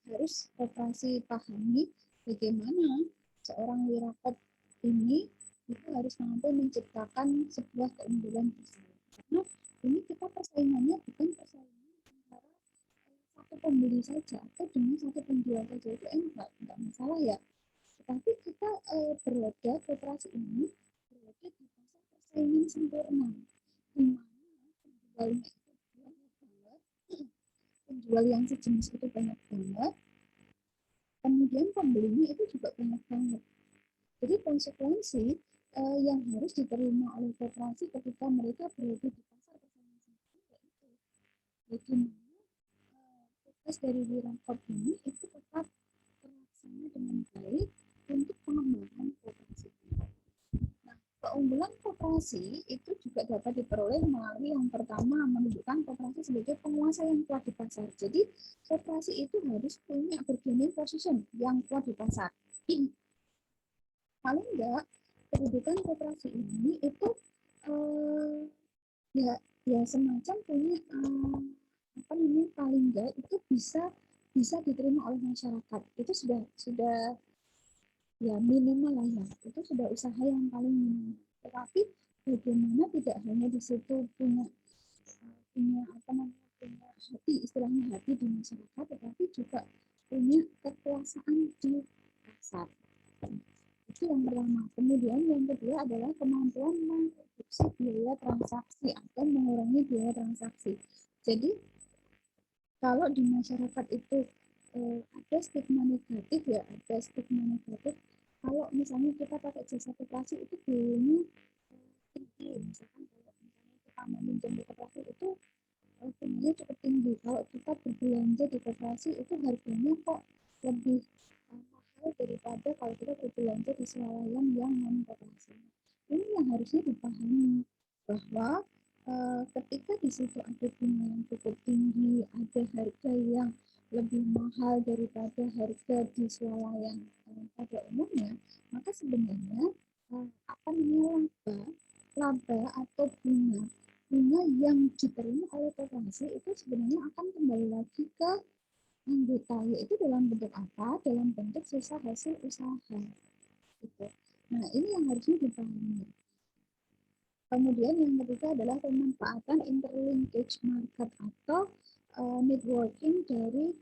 S1: harus koperasi pahami, bagaimana seorang Wirakop ini itu harus mampu menciptakan sebuah keunggulan bersaing. Karena ini kita persaingannya bukan persaingan antara satu pembeli saja atau dengan satu penjual saja, itu enggak masalah ya. Tetapi kita berada koperasi ini berada di pasar persaingan sempurna, di mana penjualnya itu banyak banget, penjual yang sejenis itu banyak banget, kemudian pembelinya itu juga banyak banget. Jadi konsekuensi yang harus diterima oleh koperasi ketika mereka berada di pasar persaingan sempurna itu, bagaimana tugas dari Wirakop ini itu tetap terlaksana dengan baik untuk pengembangan koperasi. Nah, keunggulan koperasi itu juga dapat diperoleh melalui yang pertama, menunjukkan koperasi sebagai penguasa yang kuat di pasar. Jadi koperasi itu harus punya bargaining position yang kuat di pasar. paling enggak kedudukan koperasi ini itu ya ya semacam punya apa namanya, paling enggak itu bisa diterima oleh masyarakat. Itu sudah ya minimal lah ya, itu sudah usaha yang paling minimal. Tetapi bagaimana tidak hanya di situ punya apa namanya, punya hati, istilahnya hati di masyarakat, tetapi juga punya kekuasaan di pasar. Itu yang pertama. Kemudian yang kedua adalah kemampuan mereduksi biaya transaksi atau mengurangi biaya transaksi. Jadi kalau di masyarakat itu ada stigma negatif, ya ada stigma negatif kalau misalnya kita pakai jasa koperasi itu biayanya tinggi. Misalkan kalau misalnya kita meminjam di koperasi itu bunganya cukup tinggi. Kalau kita berbelanja di koperasi itu harganya kok lebih mahal daripada kalau kita berbelanja di swalayan yang non koperasi. Ini yang harusnya dipahami bahwa ketika di situ ada bunga yang cukup tinggi, ada harga yang lebih mahal daripada harga di swalayan pada umumnya, maka sebenarnya apa namanya, laba atau bunga yang diterima oleh koperasi itu sebenarnya akan kembali lagi ke anggota, yaitu dalam bentuk apa? Dalam bentuk sisa hasil usaha. Gitu. Nah, ini yang harusnya dipahami. Kemudian yang ketiga adalah pemanfaatan interlinkage market atau networking dari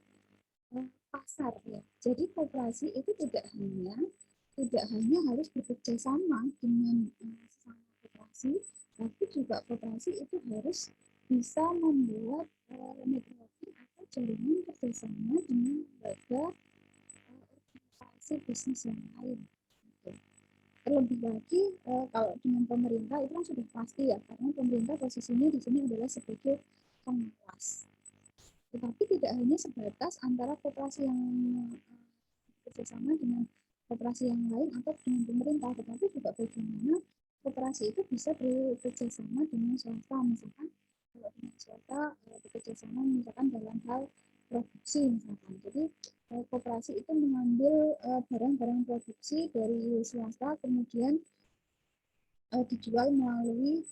S1: pasar, ya. Jadi koperasi itu tidak hanya harus bekerja sama dengan sesama koperasi, tapi juga koperasi itu harus bisa membuat networking atau jaringan kerjasama dengan lembaga organisasi bisnis yang lain. Gitu. Terlebih lagi kalau dengan pemerintah itu kan sudah pasti, ya, karena pemerintah posisinya di sini adalah sebagai pengawas. Tetapi tidak hanya sebatas antara koperasi yang bekerjasama dengan koperasi yang lain atau dengan pemerintah, tetapi juga bagaimana koperasi itu bisa bekerjasama dengan swasta. Misalkan kalau dengan swasta bekerjasama misalkan dalam hal produksi misalkan. Jadi koperasi itu mengambil barang-barang produksi dari swasta kemudian dijual melalui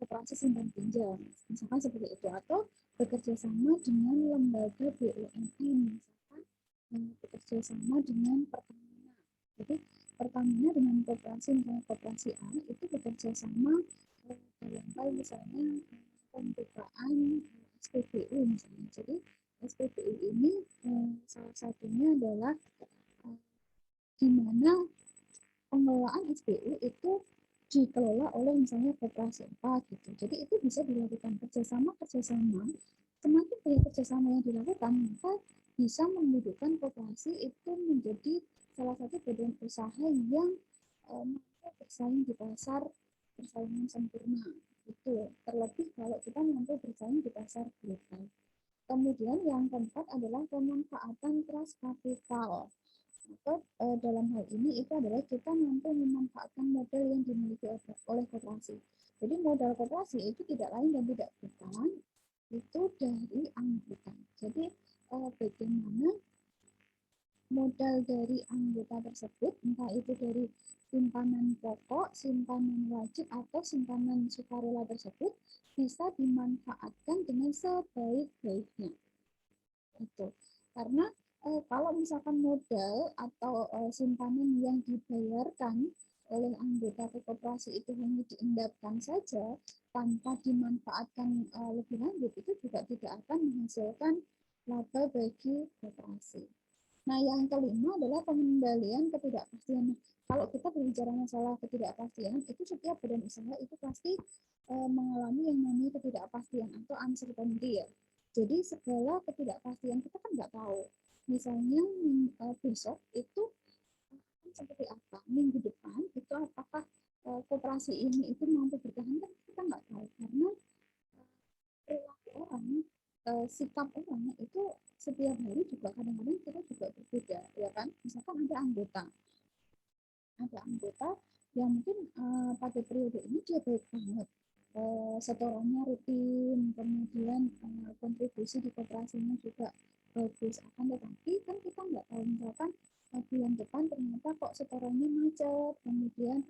S1: koperasi simpan pinjam, misalkan seperti itu, atau bekerja sama dengan lembaga BUMN, misalkan bekerja sama dengan Pertamina. Jadi Pertamina dengan koperasi, misalnya koperasi A itu bekerja sama dalam hal misalnya pembukaan SPBU misalnya. Jadi SPBU ini salah satunya adalah di mana pengelolaan SPU itu dikelola oleh misalnya koperasi apa gitu. Jadi itu bisa dilakukan kerjasama. Semakin banyak kerjasama yang dilakukan, maka bisa mendudukan koperasi itu menjadi salah satu badan usaha yang mampu bersaing di pasar, persaingan sempurna. Itu terlebih kalau kita mampu bersaing di pasar global. Kemudian yang keempat adalah pemanfaatan trust capital. Atau dalam hal ini itu adalah kita mampu memanfaatkan modal yang dimiliki oleh koperasi. Jadi modal koperasi itu tidak lain dan tidak bukan itu dari anggota. Jadi bagaimana modal dari anggota tersebut, entah itu dari simpanan pokok, simpanan wajib, atau simpanan sukarela tersebut bisa dimanfaatkan dengan sebaik-baiknya. Itu karena kalau misalkan modal atau simpanan yang dibayarkan oleh anggota ke koperasi itu hanya diendapkan saja tanpa dimanfaatkan lebih lanjut, itu juga tidak akan menghasilkan laba bagi koperasi. Nah, yang kelima adalah pengendalian ketidakpastian. Kalau kita berbicara masalah ketidakpastian, itu setiap badan usaha itu pasti mengalami yang namanya ketidakpastian atau uncertainty, ya. Jadi segala ketidakpastian kita kan nggak tahu. Misalnya besok itu seperti apa, minggu depan itu apakah koperasi ini itu mampu bertahan, kan kita nggak tahu karena perilaku orang, sikap orang itu setiap hari juga kadang-kadang kita juga berbeda, ya kan. Misalkan ada anggota yang mungkin pada periode ini dia baik banget, setorannya rutin, kemudian kontribusi di koperasinya juga bagus, akan tetapi kan kita nggak tahu misalkan bulan depan ternyata kok setorannya macet, kemudian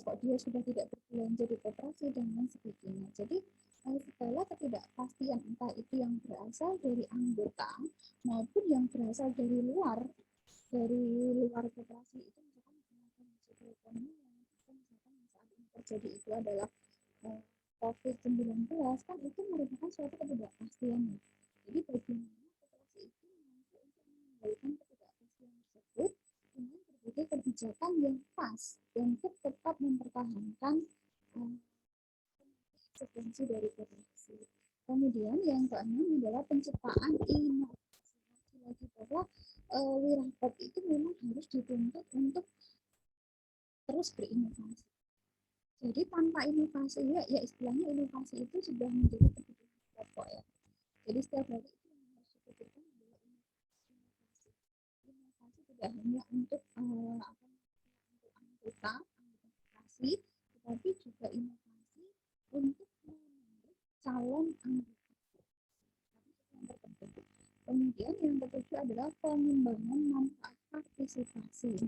S1: kok dia sudah tidak berbelanja di koperasi dan lain sebagainya. Jadi segala ketidakpastian entah itu yang berasal dari anggota maupun yang berasal dari luar koperasi itu misalkan resiko ekonomi yang misalkan saat ini terjadi itu adalah COVID-19 kan itu merupakan suatu ketidakpastian. Jadi bagaimana koperasi itu mampu untuk mengendalikan ketidakpastian tersebut dengan berbagai kebijakan yang pas untuk tetap mempertahankan eksistensi dari koperasi. Kemudian yang keenam adalah penciptaan inovasi lagi bahwa Wirakop itu memang harus dituntut untuk terus berinovasi. Jadi tanpa inovasi ya istilahnya inovasi itu sudah menjadi kebutuhan pokok ya. Jadi setiap hari itu yang harus dipikirkan adalah inovasi. Inovasi tidak hanya untuk untuk anggota koperasi, tetapi juga inovasi untuk menarik calon anggota. Yang terpenting. Kemudian yang ketujuh adalah pengembangan manfaat partisipasi.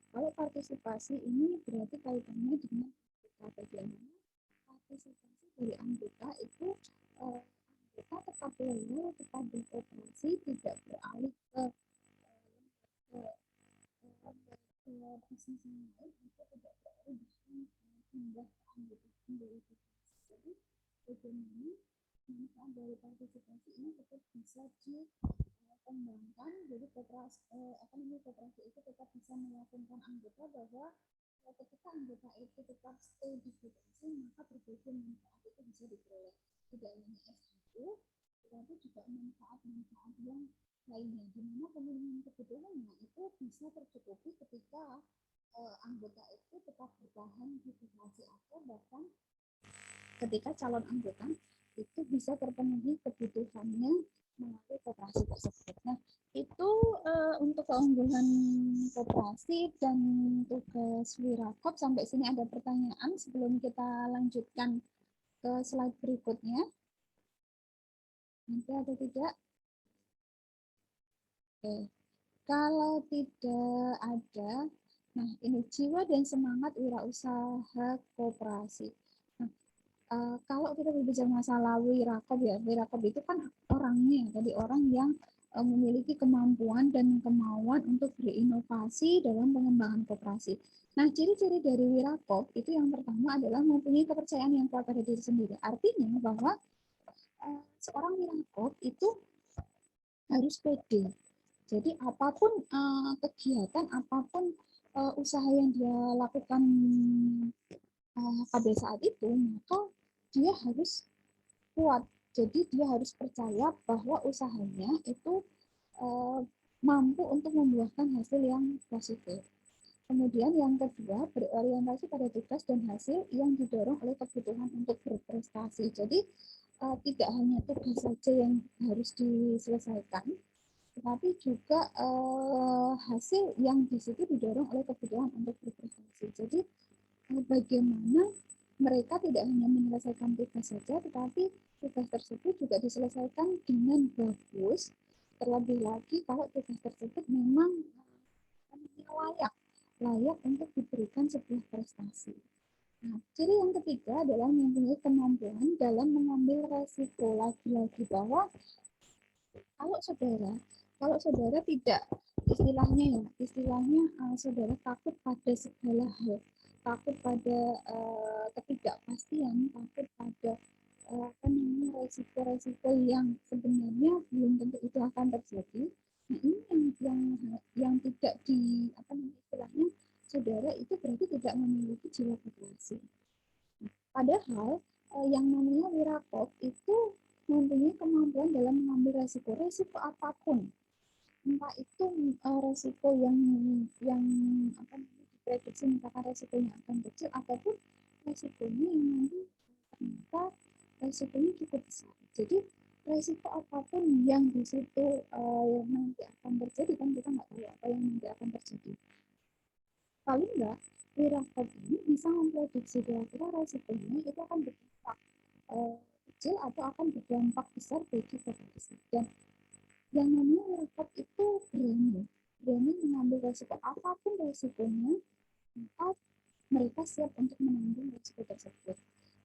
S1: Kalau partisipasi ini berarti kaitannya dengan bagaimana partisipasi dari anggota itu anggota tetap loyal kepada koperasi, tidak beralih ke bisnis yang lain atau tidak beralih bahkan pindah ke anggota sendiri. Jadi bagaimana manfaat dari partisipasi ini tetap bisa dikembangkan. Jadi koperasi itu tetap bisa meyakinkan anggota bahwa ketika anggota itu tetap stay di koperasi, maka berbagai manfaat itu bisa diperoleh. Tidak hanya S1, tetapi juga manfaat-manfaat yang lainnya. Di mana pemenuhan kebutuhannya itu bisa tercukupi ketika anggota itu tetap bertahan di koperasi atau bahkan ketika calon anggota itu bisa terpenuhi kebutuhannya melalui koperasi tersebut. Nah, itu untuk keunggulan koperasi dan tugas Wirakop. Sampai sini ada pertanyaan sebelum kita lanjutkan ke slide berikutnya. Nanti ada tidak? Oke. Kalau tidak ada, nah ini jiwa dan semangat wirausaha koperasi. Nah, kalau kita berbicara masalah Wirakop ya, Wirakop itu kan orangnya, jadi orang yang memiliki kemampuan dan kemauan untuk berinovasi dalam pengembangan koperasi. Nah, ciri-ciri dari Wirakop itu yang pertama adalah mempunyai kepercayaan yang kuat pada diri sendiri. Artinya bahwa seorang Wirakop itu harus pede. Jadi apapun kegiatan, apapun usaha yang dia lakukan pada saat itu, maka dia harus kuat. Jadi dia harus percaya bahwa usahanya itu mampu untuk membuahkan hasil yang positif. Kemudian yang kedua, berorientasi pada tugas dan hasil yang didorong oleh kebutuhan untuk berprestasi. Jadi tidak hanya tugas saja yang harus diselesaikan, tetapi juga hasil yang di situ didorong oleh kebutuhan untuk berprestasi. Jadi bagaimana mereka tidak hanya menyelesaikan tugas saja, tetapi tugas tersebut juga diselesaikan dengan bagus. Terlebih lagi kalau tugas tersebut memang layak untuk diberikan sebuah prestasi. Nah, ciri yang ketiga adalah mempunyai kemampuan dalam mengambil resiko. Lagi-lagi bahwa kalau saudara tidak istilahnya saudara takut pada segala hal, takut pada ketidakpastian, takut pada resiko-resiko yang sebenarnya belum tentu itu akan terjadi. Nah, ini yang tidak istilahnya saudara itu berarti tidak memiliki jiwa koperasi. Padahal yang namanya Wirakop itu mempunyai kemampuan dalam mengambil resiko apapun, entah itu resiko yang diprediksi misalkan resikonya akan kecil ataupun resikonya yang nanti ternyata resikonya cukup besar. Jadi resiko apapun yang di situ nanti akan terjadi, kan kita nggak tahu apa yang nanti akan terjadi. Paling nggak Wirakop ini bisa memprediksi kira-kira resikonya itu akan berdampak kecil atau akan berdampak besar bagi koperasi. Dan yang namanya Wirakop itu berani mengambil resiko apapun resikonya, maka mereka siap untuk menanggung resiko tersebut.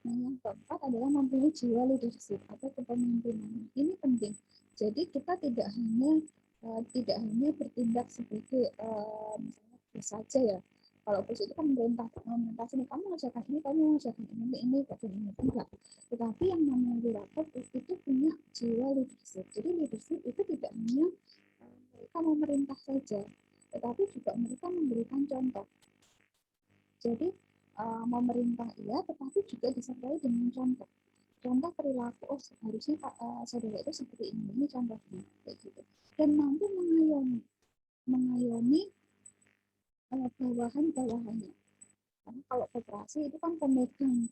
S1: Nah, yang keempat adalah mempunyai jiwa leadership atau kepemimpinan. Ini penting. Jadi kita tidak hanya bertindak sebagai misalnya bos saja ya. Kalau bos itu kan memerintah sini, kamu mengerjakan ini, bagian ini enggak. Tetapi yang namanya wirausaha itu punya jiwa leadership. Jadi leadership itu tidak hanya mereka memerintah saja, tetapi juga mereka memberikan contoh. Jadi memerintah iya, tetapi juga disertai dengan contoh. Contoh perilaku, oh seharusnya saudara itu seperti ini contohnya, kayak gitu. Dan mampu mengayomi bawahan-bawahannya. Karena kalau koperasi itu kan pemegang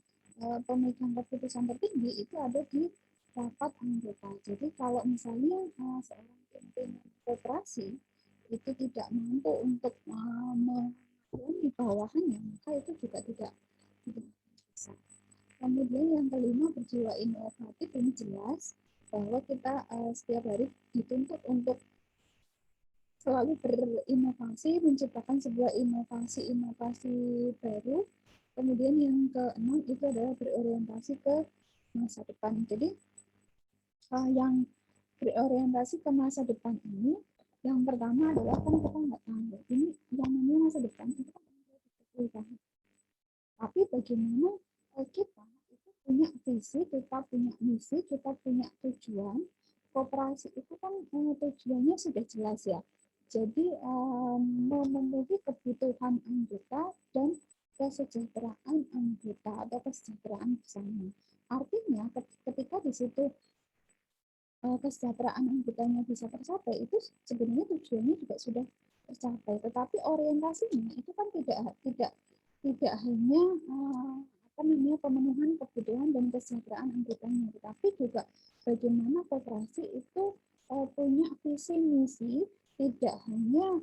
S1: keputusan tertinggi itu ada di rapat anggota. Jadi kalau misalnya seorang pimpinan koperasi itu tidak mampu untuk di bawahannya, maka itu juga tidak bisa. Kemudian yang kelima, berjiwa inovatif. Ini jelas bahwa kita setiap hari dituntut untuk selalu berinovasi, menciptakan sebuah inovasi baru. Kemudian yang keenam itu adalah berorientasi ke masa depan. Jadi yang berorientasi ke masa depan ini, yang pertama adalah kan kita nggak tahu ini yang namanya masa depan itu kan. Tapi bagaimana kita itu punya visi, kita punya misi, kita punya tujuan. Koperasi itu kan tujuannya sudah jelas ya. Jadi memenuhi kebutuhan anggota dan kesejahteraan anggota atau kesejahteraan bersama. Artinya ketika di situ kesejahteraan anggotanya bisa tercapai, itu sebenarnya tujuannya juga sudah tercapai. Tetapi orientasinya itu kan tidak hanya pemenuhan kebutuhan dan kesejahteraan anggotanya, tetapi juga bagaimana koperasi itu punya visi misi, tidak hanya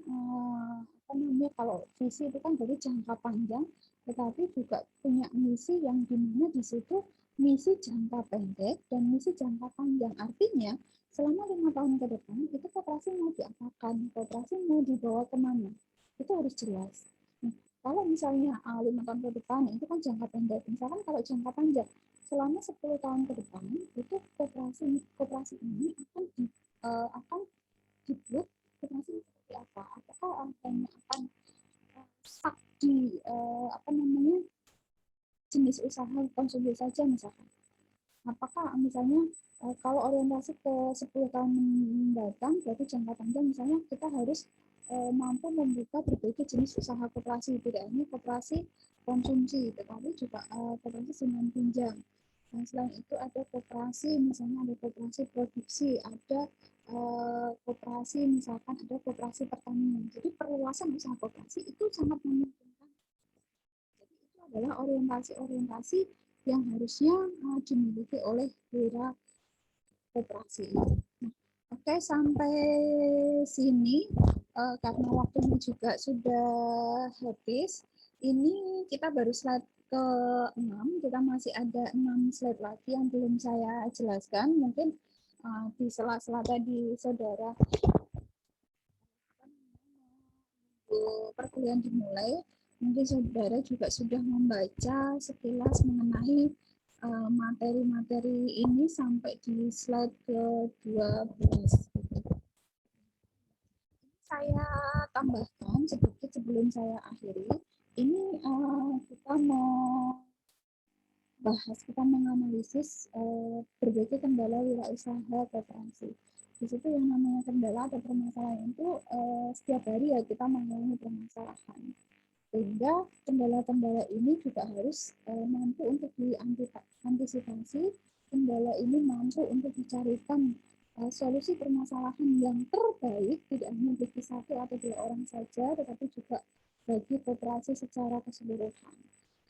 S1: kalau visi itu kan dari jangka panjang, tetapi juga punya misi yang dimana di situ misi jangka pendek dan misi jangka panjang. Artinya selama 5 tahun ke depan itu koperasi mau diapakan, koperasi mau dibawa kemana, itu harus jelas. Nah, kalau misalnya 5 tahun ke depan itu kan jangka pendek. Misalkan kalau jangka panjang selama 10 tahun ke depan itu koperasi ini akan dibuat koperasi seperti apa? Apakah akan stuck di jenis usaha konsumsi saja misalkan? Apakah misalnya kalau orientasi ke 10 tahun mendatang, berarti jangka panjang misalnya kita harus mampu membuka berbagai jenis usaha koperasi, tidak hanya koperasi konsumsi, tetapi juga koperasi simpan pinjam. Dan selain itu ada koperasi, misalnya ada koperasi produksi, ada koperasi misalkan ada koperasi pertanian. Jadi perluasan usaha koperasi itu sangat memungkinkan. Jadi itu adalah orientasi yang harusnya dimiliki oleh wira koperasi. Nah, oke, sampai sini karena waktunya juga sudah habis. Ini kita baru slide ke-6, kita masih ada 6 slide lagi yang belum saya jelaskan. Mungkin di sela-sela tadi saudara perkuliahan dimulai, mungkin saudara juga sudah membaca sekilas mengenai materi-materi ini sampai di slide ke-12. Saya tambahkan sedikit sebelum saya akhiri. Ini kita mau bahas, kita menganalisis berbagai kendala wirausaha koperasi. Di situ yang namanya kendala atau permasalahan itu setiap hari ya kita mengalami permasalahan. Sehingga kendala-kendala ini juga harus mampu untuk diantisipasi. Kendala ini mampu untuk dicarikan solusi permasalahan yang terbaik, tidak hanya bagi satu atau 2 orang saja, tetapi juga bagi koperasi secara keseluruhan.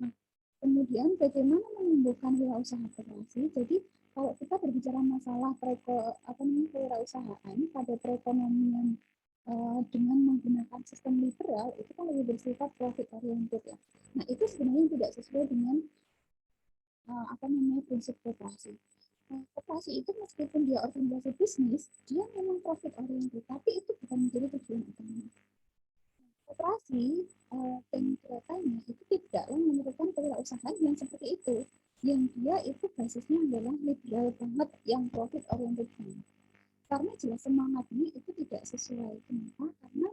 S1: Nah, kemudian bagaimana menumbuhkan wirausaha koperasi? Jadi kalau kita berbicara masalah kewirausahaan pada perekonomian dengan menggunakan sistem liberal itu kan lebih bersifat profit oriented ya. Nah itu sebenarnya tidak sesuai dengan prinsip koperasi. Koperasi itu meskipun dia organisasi bisnis, dia memang profit oriented, tapi itu bukan menjadi tujuan utama. Koperasi dan keretanya itu tidaklah memerlukan kewirausahaan yang seperti itu, yang dia itu basisnya adalah liberal banget, yang profit oriented banget. Karena jelas semangatnya itu tidak sesuai. Kenapa? Karena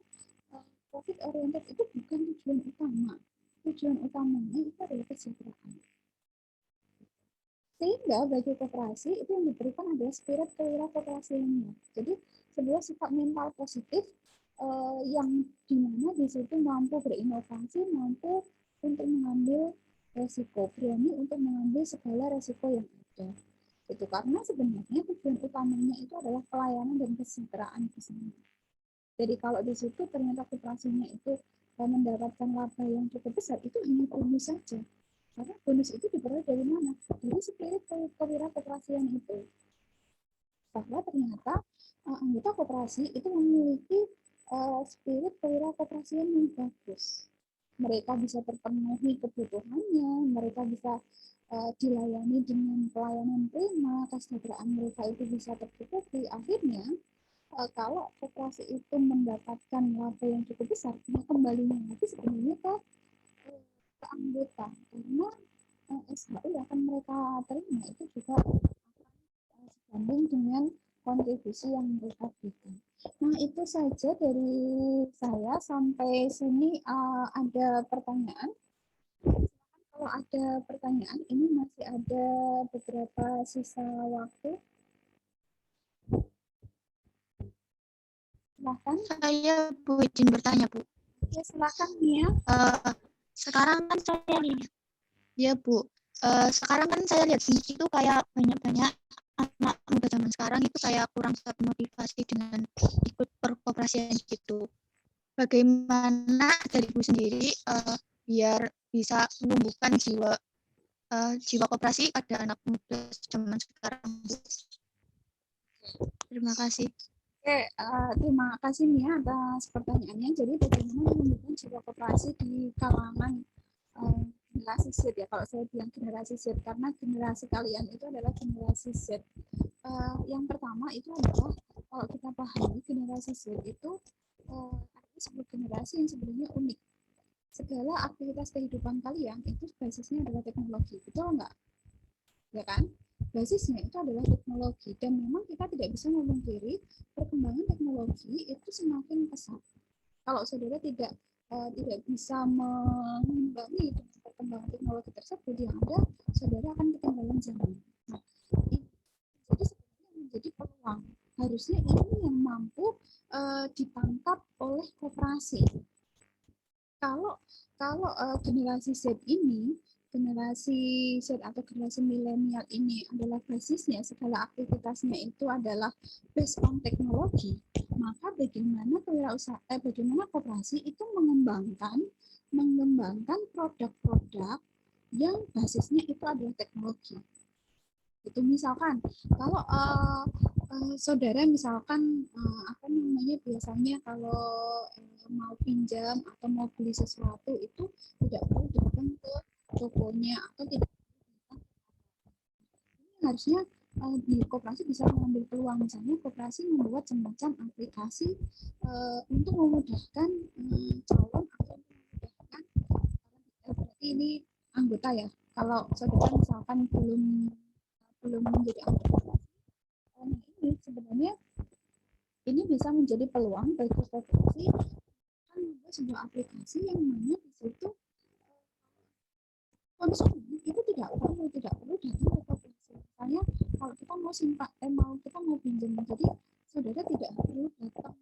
S1: profit oriented itu bukan tujuan utama. Tujuan utamanya itu adalah kesejahteraan. Sehingga bagi koperasi itu yang diberikan adalah spirit kewirausahaannya. Jadi sebuah sifat mental positif yang dimana di situ mampu berinovasi, mampu untuk mengambil resiko, berani untuk mengambil segala resiko yang ada. Itu karena sebenarnya tujuan utamanya itu adalah pelayanan dan kesejahteraan di sana. Jadi kalau di situ ternyata koperasinya itu mendapatkan laba yang cukup besar, itu hanya bonus saja. Karena bonus itu diperoleh dari mana? Dari spirit kewirausahaan itu. Bahwa ternyata anggota koperasi itu memiliki spirit kewirausahaan yang bagus. Mereka bisa terpenuhi kebutuhannya, mereka bisa dilayani dengan pelayanan prima, kesejahteraan mereka itu bisa tercukupi. Akhirnya kalau koperasi itu mendapatkan laba yang cukup besar, kembalinya lagi sebenarnya ke anggota, karena SHU yang akan mereka terima itu juga sebanding dengan kontribusi yang mereka berikan. Nah, itu saja dari saya. Sampai sini ada pertanyaan? Kalau ada pertanyaan, ini masih ada beberapa sisa waktu. Silahkan.
S4: Saya Bu izin bertanya, Bu.
S1: Ya, silahkan Mia.
S4: Sekarang kan saya lihat, ya Bu, sekarang kan saya lihat di itu kayak banyak anak muda zaman sekarang itu kayak kurang termotivasi dengan ikut perkoperasian gitu. Bagaimana dari Bu sendiri biar bisa menumbuhkan jiwa koperasi pada anak muda zaman sekarang, Bu? Terima kasih.
S1: Oke, terima kasih Mia atas pertanyaannya. Jadi bagaimana menumbuhkan jiwa koperasi di kalangan generasi Z ya, kalau saya bilang generasi Z, karena generasi kalian itu adalah generasi Z. Yang pertama itu adalah kalau kita pahami generasi Z itu adalah sebuah generasi yang sebenarnya unik. Segala aktivitas kehidupan kalian itu basisnya adalah teknologi, betul nggak? Ya kan? Basisnya itu adalah teknologi, dan memang kita tidak bisa memungkiri perkembangan teknologi itu semakin pesat. Kalau saudara tidak bisa mengimbangi dengan perkembangan teknologi tersebut, yang ada saudara akan ketinggalan zaman. Nah, jadi sebenarnya menjadi peluang. Harusnya ini yang mampu ditangkap oleh koperasi. Kalau generasi Z ini, generasi Z atau generasi milenial ini adalah basisnya, segala aktivitasnya itu adalah based on teknologi, maka bagaimana bagaimana koperasi itu mengembangkan produk-produk yang basisnya itu adalah teknologi. Itu misalkan kalau saudara misalkan apa namanya, biasanya kalau mau pinjam atau mau beli sesuatu itu tidak perlu datang ke tokonya atau tidak harusnya di koperasi bisa mengambil peluang. Misalnya koperasi membuat semacam aplikasi untuk memudahkan calon atau memudahkan berarti ini anggota ya. Kalau saudara misalkan belum menjadi anggota, nah ini sebenarnya ini bisa menjadi peluang bagi koperasi kan membuat sebuah aplikasi yang mana di situ konsumen itu tidak perlu datang ke koperasi. Misalnya kalau kita mau kita mau pinjam, jadi saudara tidak perlu datang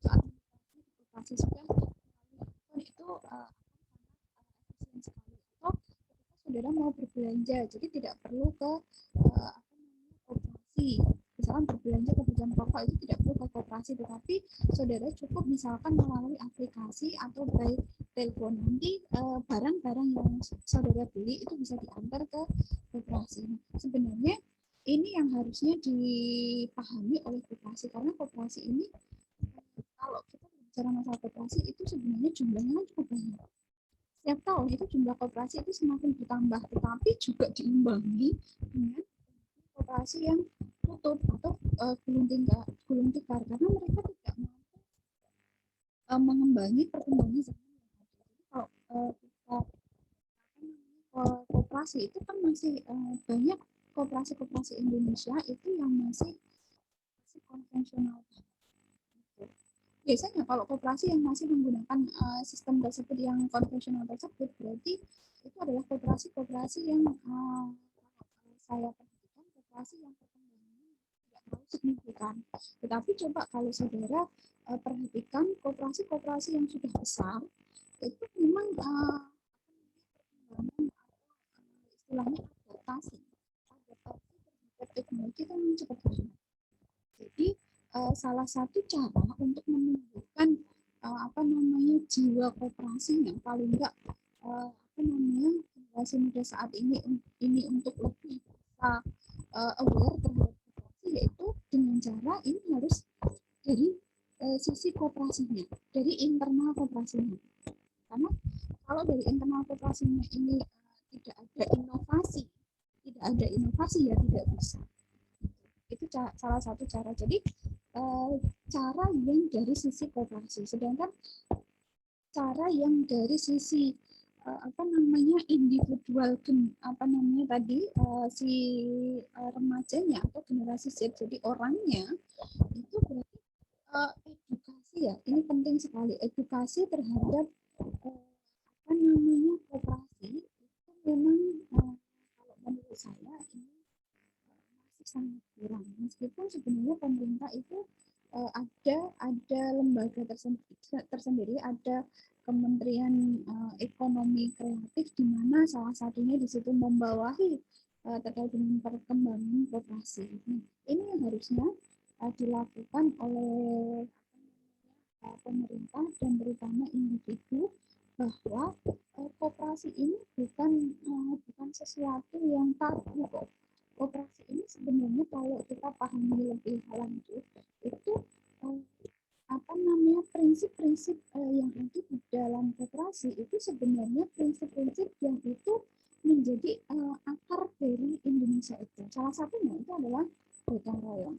S1: saat koperasi, sudah itu efisien sekali. Atau ketika saudara mau berbelanja, jadi tidak perlu ke koperasi. Misalkan berbelanja kebutuhan pokok itu tidak perlu ke koperasi, tetapi saudara cukup misalkan melalui aplikasi atau by telepon, nanti barang-barang yang saudara beli itu bisa diantar ke koperasi. Sebenarnya ini yang harusnya dipahami oleh koperasi, karena koperasi ini kalau kita bicara masalah koperasi itu sebenarnya jumlahnya cukup banyak. Setiap tahun itu jumlah koperasi itu semakin bertambah, tetapi juga diimbangi dengan koperasi yang tutup atau gulung tikar karena mereka tidak mengembangi perkembangan zaman yang ada. Jadi kalau kita koperasi itu kan masih banyak koperasi-koperasi Indonesia itu yang masih konvensional. Biasanya kalau koperasi yang masih menggunakan sistem tersebut yang konvensional tersebut berarti itu adalah koperasi-koperasi yang saya perhatikan koperasi yang perkembangannya tidak terlalu signifikan. Tetapi coba kalau saudara perhatikan koperasi-koperasi yang sudah besar itu memang perkembangan istilahnya adaptasi terhadap teknologi kan cepat banget. Jadi salah satu cara untuk menumbuhkan jiwa koperasinya paling enggak generasi muda saat ini untuk lebih bisa aware terhadap koperasi yaitu dengan cara ini harus dari sisi koperasinya, dari internal koperasinya. Karena kalau dari internal koperasinya ini tidak ada inovasi ya tidak bisa. Itu salah satu cara. Jadi cara yang dari sisi koperasi, sedangkan cara yang dari sisi individual si remajanya atau generasi Z, jadi orangnya itu berarti edukasi ya, ini penting sekali, edukasi terhadap koperasi itu memang kalau menurut saya ini masih sangat kurang, meskipun sebenarnya pemerintah itu ada lembaga tersendiri, ada Kementerian Ekonomi Kreatif di mana salah satunya di situ membawahi terkait dengan perkembangan koperasi. Nah, ini yang harusnya dilakukan oleh pemerintah dan terutama individu bahwa koperasi ini bukan sesuatu yang tabu kok. Koperasi ini sebenarnya kalau kita pahami lebih lanjut itu prinsip-prinsip yang ada di dalam koperasi itu sebenarnya prinsip-prinsip yang itu menjadi akar dari Indonesia itu. Salah satunya itu adalah gotong royong.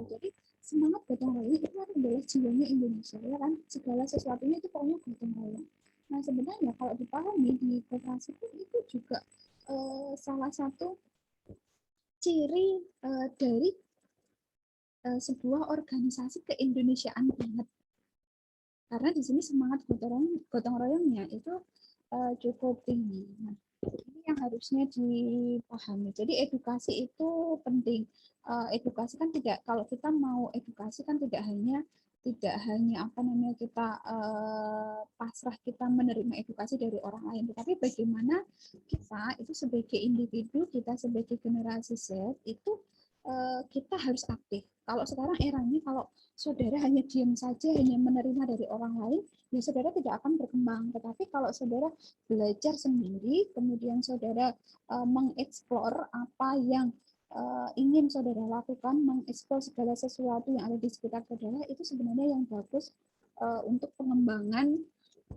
S1: Jadi semangat gotong royong itu adalah jiwanya Indonesia, ya kan? Segala sesuatunya itu pokoknya gotong royong. Nah sebenarnya kalau dipahami di koperasi itu juga salah satu ciri dari sebuah organisasi keindonesiaan banget. Karena di sini semangat gotong royongnya itu cukup tinggi. Nah, ini yang harusnya dipahami. Jadi edukasi itu penting. Edukasi kan tidak, kalau kita mau edukasi kan tidak hanya kita pasrah kita menerima edukasi dari orang lain, tetapi bagaimana kita itu sebagai individu, kita sebagai generasi Z itu kita harus aktif. Kalau sekarang eranya kalau saudara hanya diam saja, hanya menerima dari orang lain, ya saudara tidak akan berkembang. Tetapi kalau saudara belajar sendiri, kemudian saudara mengeksplor apa yang ingin saudara lakukan, mengeksplor segala sesuatu yang ada di sekitar saudara, itu sebenarnya yang bagus untuk pengembangan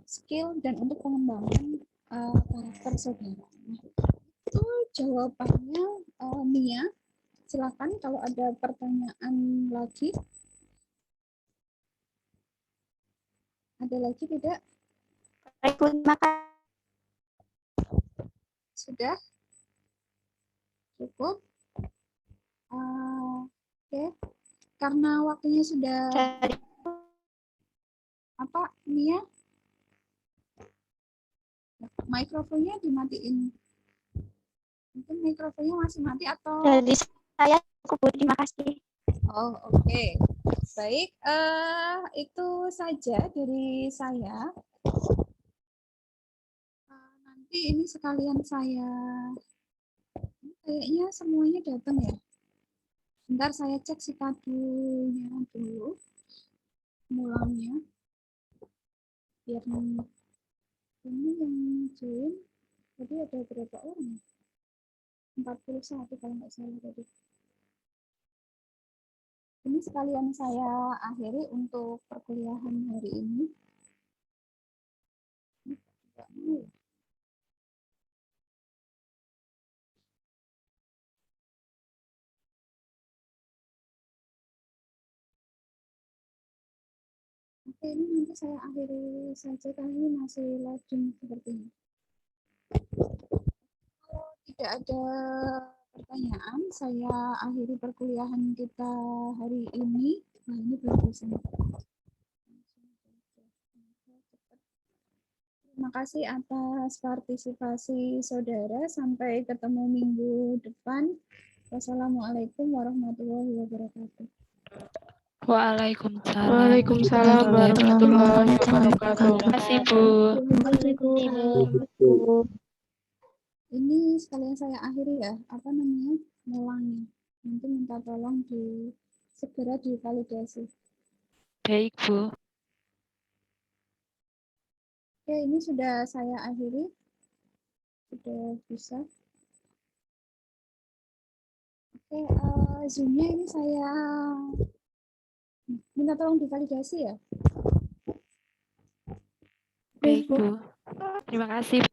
S1: skill dan untuk pengembangan karakter saudara. Nah, itu jawabannya Mia. Silakan kalau ada pertanyaan lagi. Ada lagi tidak? Sudah? Cukup? Oke. Karena waktunya sudah apa, Mia? Mikrofonnya dimatiin. Mungkin mikrofonnya masih mati atau?
S3: Jadi saya cukup, terima kasih.
S1: Oh, oke. Baik, itu saja dari saya. Nanti ini sekalian kayaknya semuanya datang ya. Bentar saya cek si kadunya dulu, mulangnya. Biar ini yang join, jadi ada berapa orang? 41 kalau nggak salah tadi. Ini sekalian saya akhiri untuk perkuliahan hari ini. Nggak mau. Oke, ini nanti saya akhiri saja karena ini masih loading sepertinya. Kalau tidak ada pertanyaan, saya akhiri perkuliahan kita hari ini. Nah, ini belum bisa. Terima kasih atas partisipasi saudara. Sampai ketemu minggu depan. Wassalamualaikum warahmatullahi wabarakatuh.
S5: Waalaikumsalam.
S6: Waalaikumsalam warahmatullahi wabarakatuh.
S5: Terima kasih, Bu.
S1: Ini sekalian saya akhiri ya, apa namanya, mulangnya. Nanti minta tolong segera divalidasi.
S5: Baik, Bu.
S1: Oke, ini sudah saya akhiri. Sudah bisa. Oke, Zoom-nya ini saya minta tolong divalidasi ya.
S5: Baik, Bu. Terima kasih.